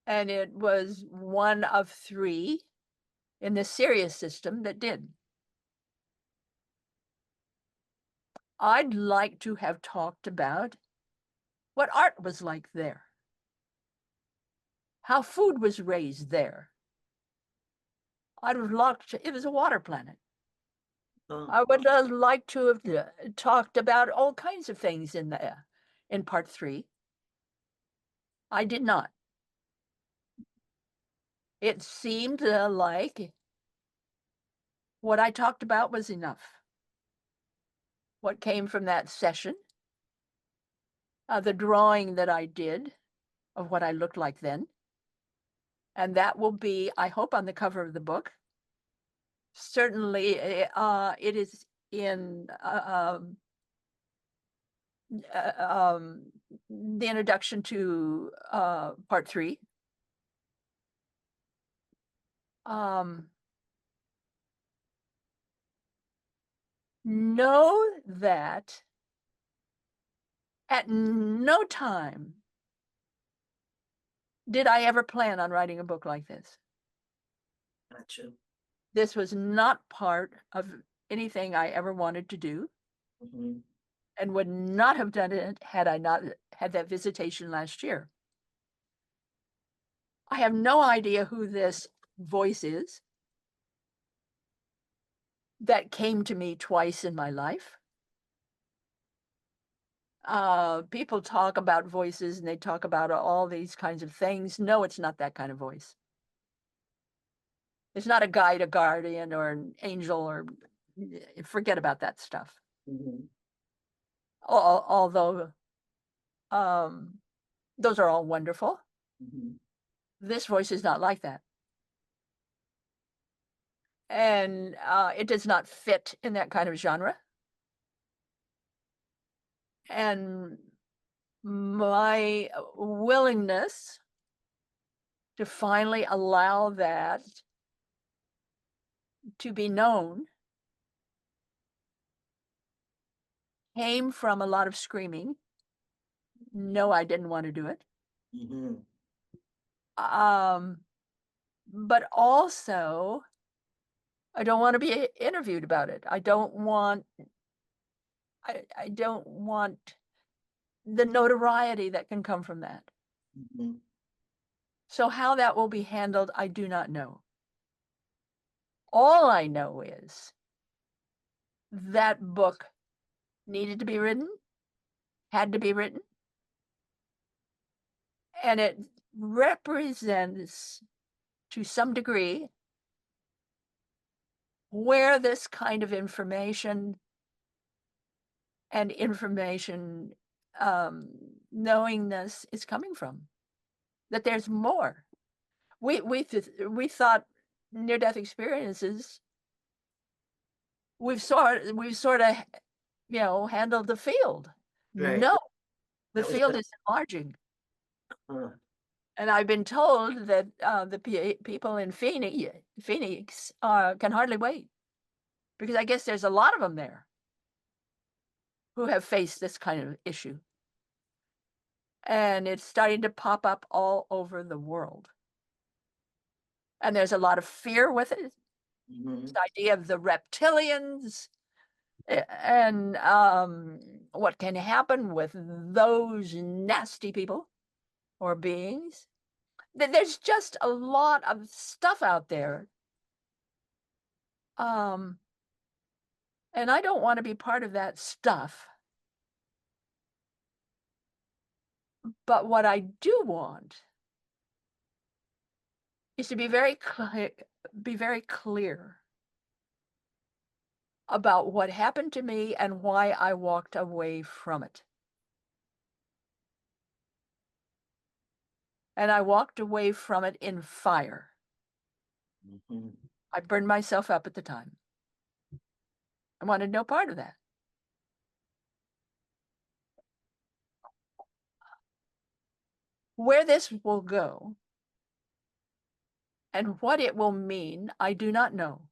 [SPEAKER 2] And it was one of 3 in the Sirius system that did. I'd like to have talked about what art was like there, how food was raised there. I'd have liked to, it was a water planet.
[SPEAKER 1] Oh.
[SPEAKER 2] I would have liked to have talked about all kinds of things in part 3. I did not. It seemed like what I talked about was enough. What came from that session, the drawing that I did of what I looked like then, and that will be, I hope, on the cover of the book, Certainly, it is in the introduction to part 3. Know that at no time did I ever plan on writing a book like this.
[SPEAKER 1] Gotcha.
[SPEAKER 2] This was not part of anything I ever wanted to do, and would not have done it had I not had that visitation last year. I have no idea who this voice is that came to me twice in my life. People talk about voices and they talk about all these kinds of things. No, it's not that kind of voice. It's not a guide, a guardian, or an angel, or forget about that stuff. Although those are all wonderful. This voice is not like that. And it does not fit in that kind of genre. And my willingness to finally allow that to be known came from a lot of screaming. No, I didn't want to do it. But also, I don't want to be interviewed about it. I don't want the notoriety that can come from that. So how that will be handled, I do not know. All I know is that book needed to be written, had to be written, and it represents, to some degree, where this kind of information and information knowingness is coming from. That there's more. We thought near-death experiences, we've sort of handled the field.
[SPEAKER 1] Right.
[SPEAKER 2] No, the
[SPEAKER 1] That was
[SPEAKER 2] field
[SPEAKER 1] good.
[SPEAKER 2] is enlarging. And I've been told that the people in Phoenix can hardly wait, because I guess there's a lot of them there who have faced this kind of issue. And it's starting to pop up all over the world. And there's a lot of fear with it. This idea of the reptilians and what can happen with those nasty people or beings. There's just a lot of stuff out there. And I don't want to be part of that stuff. But what I do want is to be very clear about what happened to me and why I walked away from it. And I walked away from it in fire. I burned myself up at the time. I wanted no part of that. Where this will go and what it will mean, I do not know.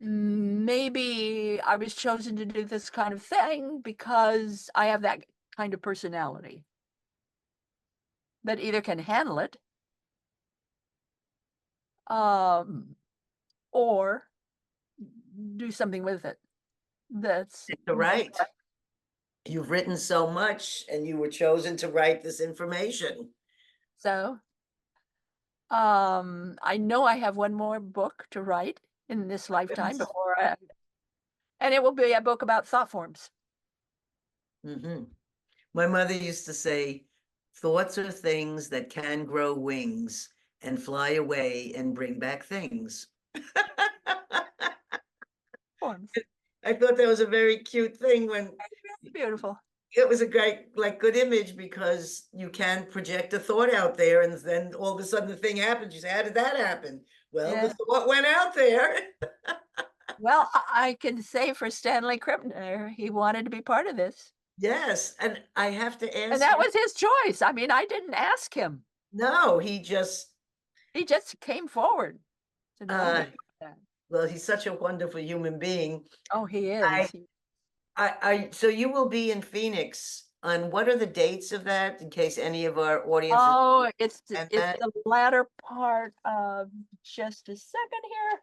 [SPEAKER 2] Maybe I was chosen to do this kind of thing because I have that kind of personality that either can handle it or do something with it. That's
[SPEAKER 1] right. You've written so much and you were chosen to write this information.
[SPEAKER 2] So I know I have one more book to write in this lifetime and it will be a book about thought forms.
[SPEAKER 1] My mother used to say, thoughts are things that can grow wings and fly away and bring back things.
[SPEAKER 2] Forms.
[SPEAKER 1] I thought that was a very cute thing when
[SPEAKER 2] Beautiful.
[SPEAKER 1] it was a great, like, good image because you can project a thought out there and then all of a sudden the thing happens. You say, how did that happen? Well, the
[SPEAKER 2] Yeah.
[SPEAKER 1] thought went out there.
[SPEAKER 2] Well, I can say for Stanley Krippner, he wanted to be part of this.
[SPEAKER 1] Yes. And I have to
[SPEAKER 2] And
[SPEAKER 1] ask
[SPEAKER 2] that
[SPEAKER 1] you,
[SPEAKER 2] was his choice. I mean, I didn't ask him.
[SPEAKER 1] no, he just,
[SPEAKER 2] He just came forward. Said, I want to
[SPEAKER 1] uh,
[SPEAKER 2] be part of that.
[SPEAKER 1] well, he's such a wonderful human being.
[SPEAKER 2] Oh, he
[SPEAKER 1] I,
[SPEAKER 2] is.
[SPEAKER 1] so you will be in Phoenix on what are the dates of that in case any of our audiences
[SPEAKER 2] Oh,
[SPEAKER 1] and
[SPEAKER 2] it's
[SPEAKER 1] that?
[SPEAKER 2] the latter part of just a second here.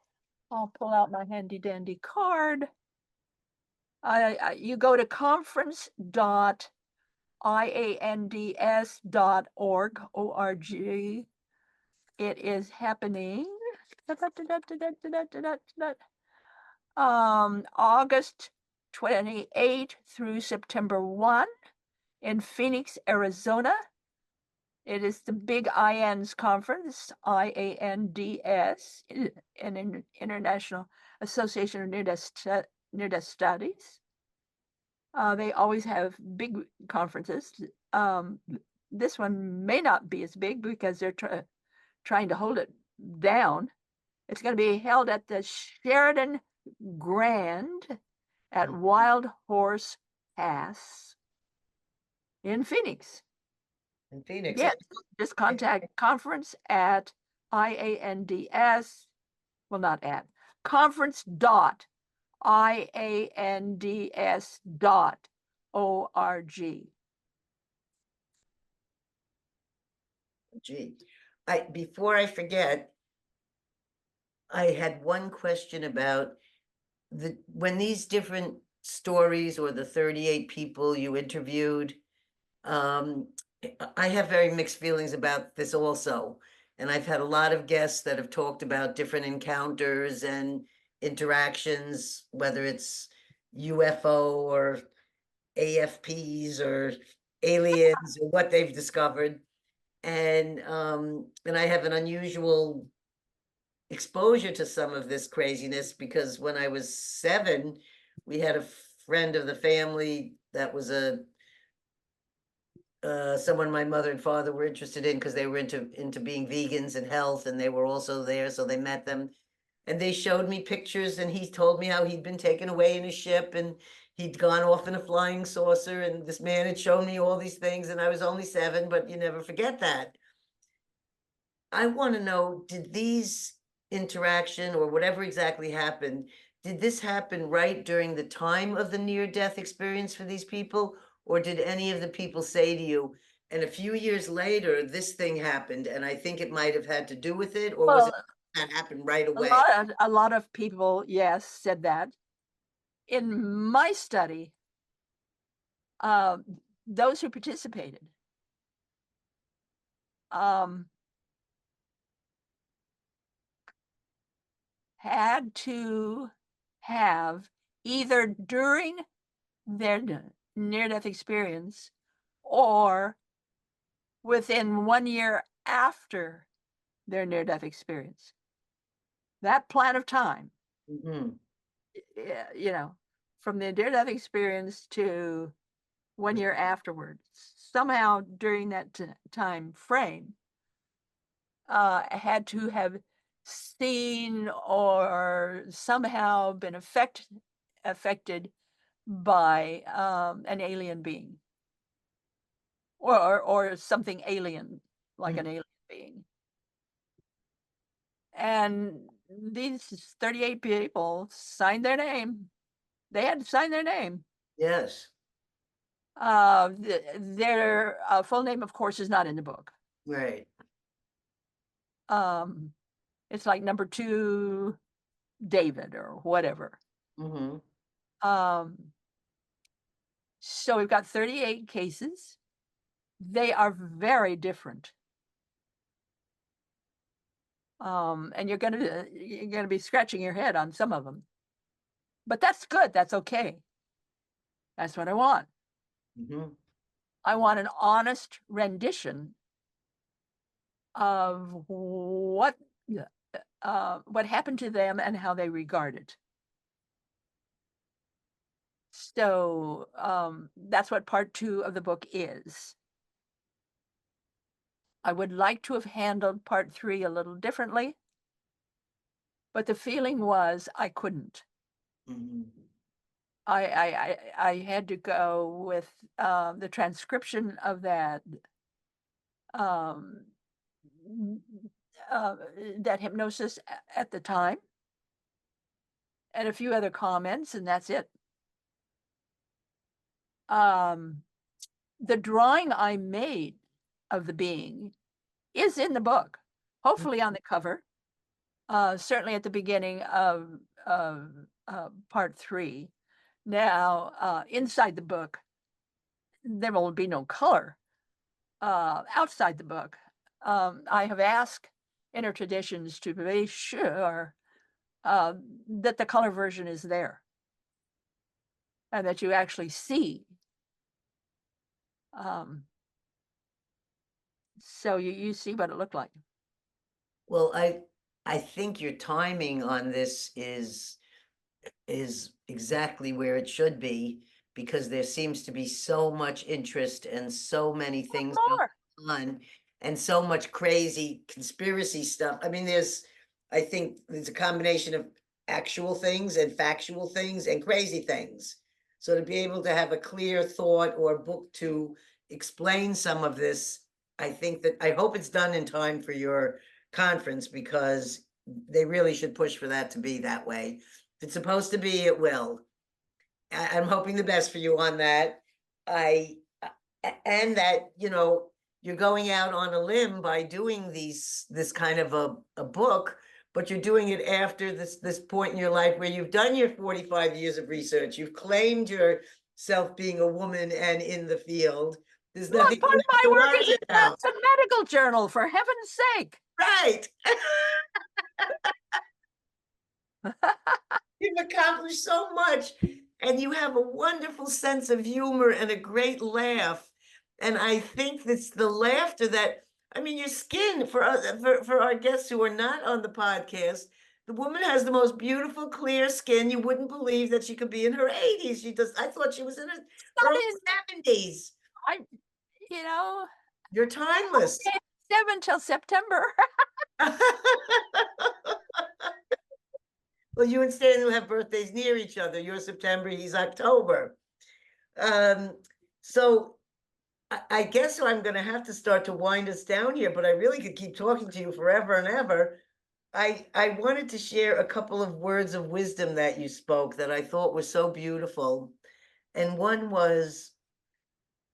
[SPEAKER 2] I'll pull out my handy dandy card. You go to conference.iands.org, O-R-G. It is happening August 28 through September 1 in Phoenix, Arizona. It is the Big IANDS Conference, IANDS, an International Association of Near-Death Studies. They always have big conferences. This one may not be as big because they're trying to hold it down. It's going to be held at the Sheridan Grand at Wild Horse Pass in Phoenix.
[SPEAKER 1] In Phoenix.
[SPEAKER 2] Yes, just contact conference at IANDS, well, not at, conference dot IANDS dot ORG.
[SPEAKER 1] Gee, before I forget, I had one question about when these different stories or the 38 people you interviewed, um, I have very mixed feelings about this also. And I've had a lot of guests that have talked about different encounters and interactions, whether it's UFO or AFPs or aliens or what they've discovered. And I have an unusual exposure to some of this craziness because when I was 7, we had a friend of the family that was a someone my mother and father were interested in because they were into being vegans and health, and they were also there, so they met them. And they showed me pictures, and he told me how he'd been taken away in a ship and he'd gone off in a flying saucer, and this man had shown me all these things, and I was only 7, but you never forget that. I want to know, did these interaction or whatever exactly happened, did this happen right during the time of the near-death experience for these people? Or did any of the people say to you, and a few years later, this thing happened, and I think it might have had to do with it, or was it
[SPEAKER 2] Well,
[SPEAKER 1] that happened right
[SPEAKER 2] a
[SPEAKER 1] away?
[SPEAKER 2] lot of, a lot of people, yes, said that. In my study, uh, those who participated um, had to have either during their near-death experience or within 1 year after their near-death experience. That plan of time,
[SPEAKER 1] Mhm.
[SPEAKER 2] you know, from the near-death experience to 1 year afterwards, somehow during that time frame, had to have seen or somehow been affected by an alien being or something alien, like an
[SPEAKER 1] Mhm.
[SPEAKER 2] alien being. And these 38 people signed their name. They had to sign their name.
[SPEAKER 1] Yes,
[SPEAKER 2] Their full name, of course, is not in the book.
[SPEAKER 1] right.
[SPEAKER 2] Um, it's like number 2 David or whatever.
[SPEAKER 1] Mm-hmm.
[SPEAKER 2] Um, so we've got 38 cases. They are very different. And you're gonna be scratching your head on some of them. But that's good. That's okay. That's what I want.
[SPEAKER 1] Mm-hmm.
[SPEAKER 2] I want an honest rendition of what happened to them and how they regard it. So that's what part 2 of the book is. I would like to have handled part 3 a little differently, but the feeling was I couldn't.
[SPEAKER 1] Mhm.
[SPEAKER 2] I had to go with the transcription of that um, uh, that hypnosis at the time, and a few other comments, and that's it. Um, the drawing I made of the being is in the book, hopefully on the cover, certainly at the beginning of part 3. Now, inside the book, there will be no color. Outside the book, I have asked Inner Traditions to be sure that the color version is there and that you actually see. Um, so you see what it looked like.
[SPEAKER 1] Well, I think your timing on this is exactly where it should be, because there seems to be so much interest and so many things going
[SPEAKER 2] More.
[SPEAKER 1] on and so much crazy conspiracy stuff. I mean, I think there's a combination of actual things and factual things and crazy things. So to be able to have a clear thought or book to explain some of this, I hope it's done in time for your conference, because they really should push for that to be that way. If it's supposed to be, it will. I'm hoping the best for you on that. I and that, you're going out on a limb by doing this kind of a book, but you're doing it after this point in your life where you've done your 45 years of research. You've claimed yourself being a woman and in the field. There's
[SPEAKER 2] Well,
[SPEAKER 1] nothing
[SPEAKER 2] part of my
[SPEAKER 1] to
[SPEAKER 2] work is
[SPEAKER 1] worry
[SPEAKER 2] in
[SPEAKER 1] about.
[SPEAKER 2] the medical journal, for heaven's sake.
[SPEAKER 1] Right. You've accomplished so much, and you have a wonderful sense of humor and a great laugh. And I think that's the laughter that, I mean, your skin for us, for our guests who are not on the podcast, the woman has the most beautiful, clear skin. You wouldn't believe that she could be in her 80s. I thought she was in her
[SPEAKER 2] Not
[SPEAKER 1] early
[SPEAKER 2] in,
[SPEAKER 1] 70s.
[SPEAKER 2] I, you know,
[SPEAKER 1] You're timeless.
[SPEAKER 2] 7 till September.
[SPEAKER 1] Well, you and Stan will have birthdays near each other. You're September, he's October. So I guess I'm going to have to start to wind us down here, but I really could keep talking to you forever and ever. I wanted to share a couple of words of wisdom that you spoke that I thought were so beautiful. And one was,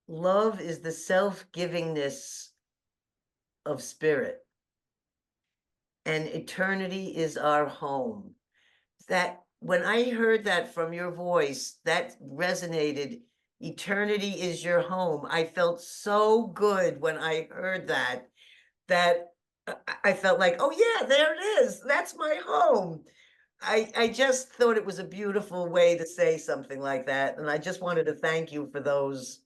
[SPEAKER 1] love is the self-givingness of spirit, and eternity is our home. That when I heard that from your voice, that resonated. Eternity is your home. I felt so good when I heard that, that I felt like, oh yeah, there it is. That's my home. I just thought it was a beautiful way to say something like that. And I just wanted to thank you for those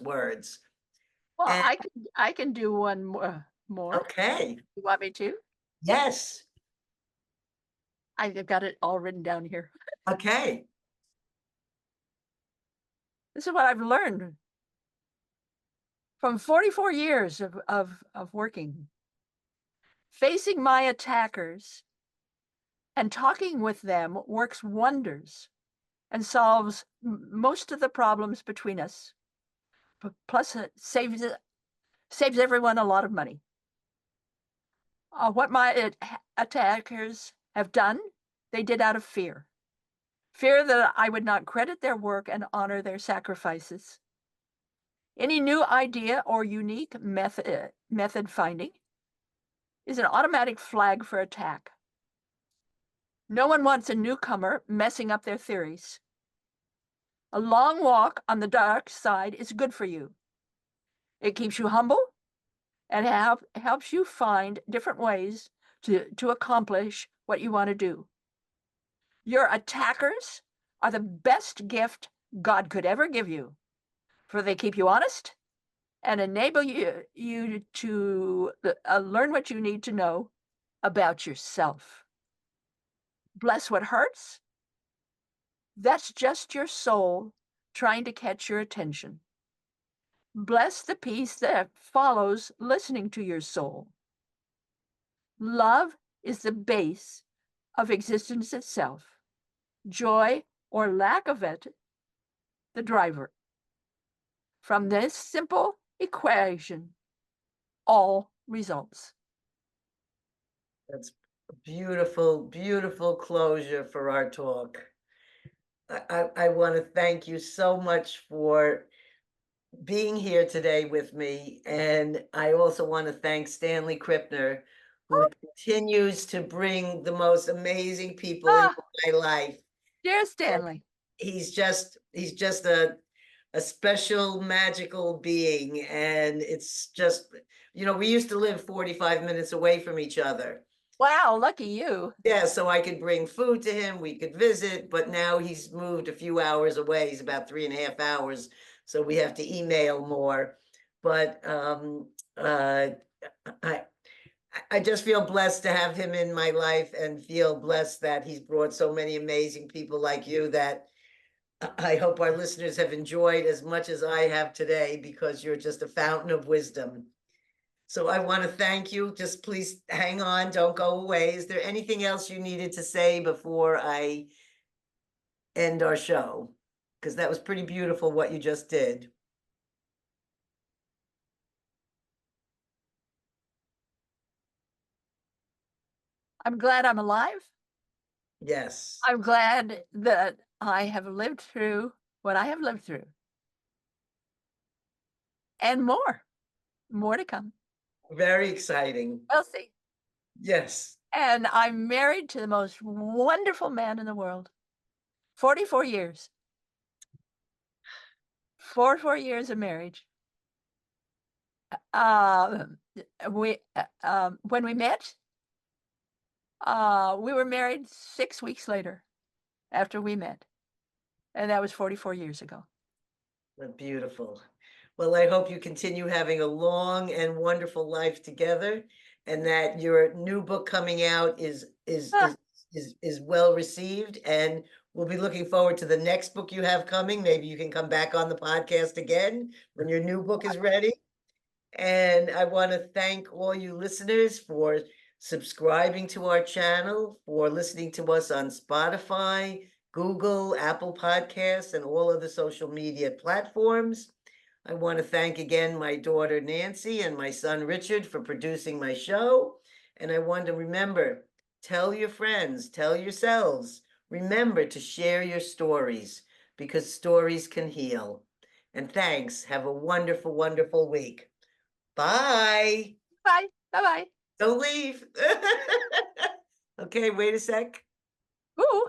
[SPEAKER 1] words.
[SPEAKER 2] Well,
[SPEAKER 1] And
[SPEAKER 2] I can do one more.
[SPEAKER 1] okay,
[SPEAKER 2] You want me to?
[SPEAKER 1] yes,
[SPEAKER 2] I've got it all written down here.
[SPEAKER 1] okay.
[SPEAKER 2] This is what I've learned from 44 years of working. Facing my attackers and talking with them works wonders and solves most of the problems between us. Plus, it saves everyone a lot of money. What my attackers have done, they did out of fear. Fear that I would not credit their work and honor their sacrifices. Any new idea or unique method finding is an automatic flag for attack. No one wants a newcomer messing up their theories. A long walk on the dark side is good for you. It keeps you humble and helps you find different ways to accomplish what you want to do. Your attackers are the best gift God could ever give you, for they keep you honest and enable you to learn what you need to know about yourself. Bless what hurts, That's just your soul trying to catch your attention. Bless the peace that follows listening to your soul. Love is the base of existence itself. Joy or lack of it, the driver. From this simple equation, all results.
[SPEAKER 1] That's a beautiful, beautiful closure for our talk. I want to thank you so much for being here today with me. And I also want to thank Stanley Krippner, who
[SPEAKER 2] Oh,
[SPEAKER 1] continues to bring the most amazing people into
[SPEAKER 2] ah,
[SPEAKER 1] my life.
[SPEAKER 2] dear Stanley.
[SPEAKER 1] He's just a special magical being. And it's just, we used to live 45 minutes away from each other.
[SPEAKER 2] Wow, lucky you.
[SPEAKER 1] Yeah, so I could bring food to him, we could visit, but now he's moved a few hours away. He's about 3.5 hours, so we have to email more. But I I just feel blessed to have him in my life and feel blessed that he's brought so many amazing people like you that I hope our listeners have enjoyed as much as I have today, because you're just a fountain of wisdom. So I want to thank you. Just please hang on, don't go away. Is there anything else you needed to say before I end our show? Because that was pretty beautiful what you just did.
[SPEAKER 2] I'm glad I'm alive.
[SPEAKER 1] Yes,
[SPEAKER 2] I'm glad that I have lived through what I have lived through. And more to come.
[SPEAKER 1] very exciting.
[SPEAKER 2] We'll see.
[SPEAKER 1] Yes,
[SPEAKER 2] And I'm married to the most wonderful man in the world. 44 years. 44 years of marriage. When we met, we were married 6 weeks later after we met. And that was 44 years ago.
[SPEAKER 1] beautiful. Well, I hope you continue having a long and wonderful life together, and that your new book coming out
[SPEAKER 2] Ah,
[SPEAKER 1] is well received. And we'll be looking forward to the next book you have coming. Maybe you can come back on the podcast again when your new book is ready. And I want to thank all you listeners for subscribing to our channel, for listening to us on Spotify, Google, Apple Podcasts, and all other social media platforms. I want to thank again my daughter Nancy and my son Richard for producing my show. And I want to remember, tell your friends, tell yourselves, remember to share your stories, because stories can heal. And thanks. Have a wonderful, wonderful week. Bye.
[SPEAKER 2] bye. Bye-bye.
[SPEAKER 1] Don't leave. Okay, wait a sec.
[SPEAKER 2] Ooh.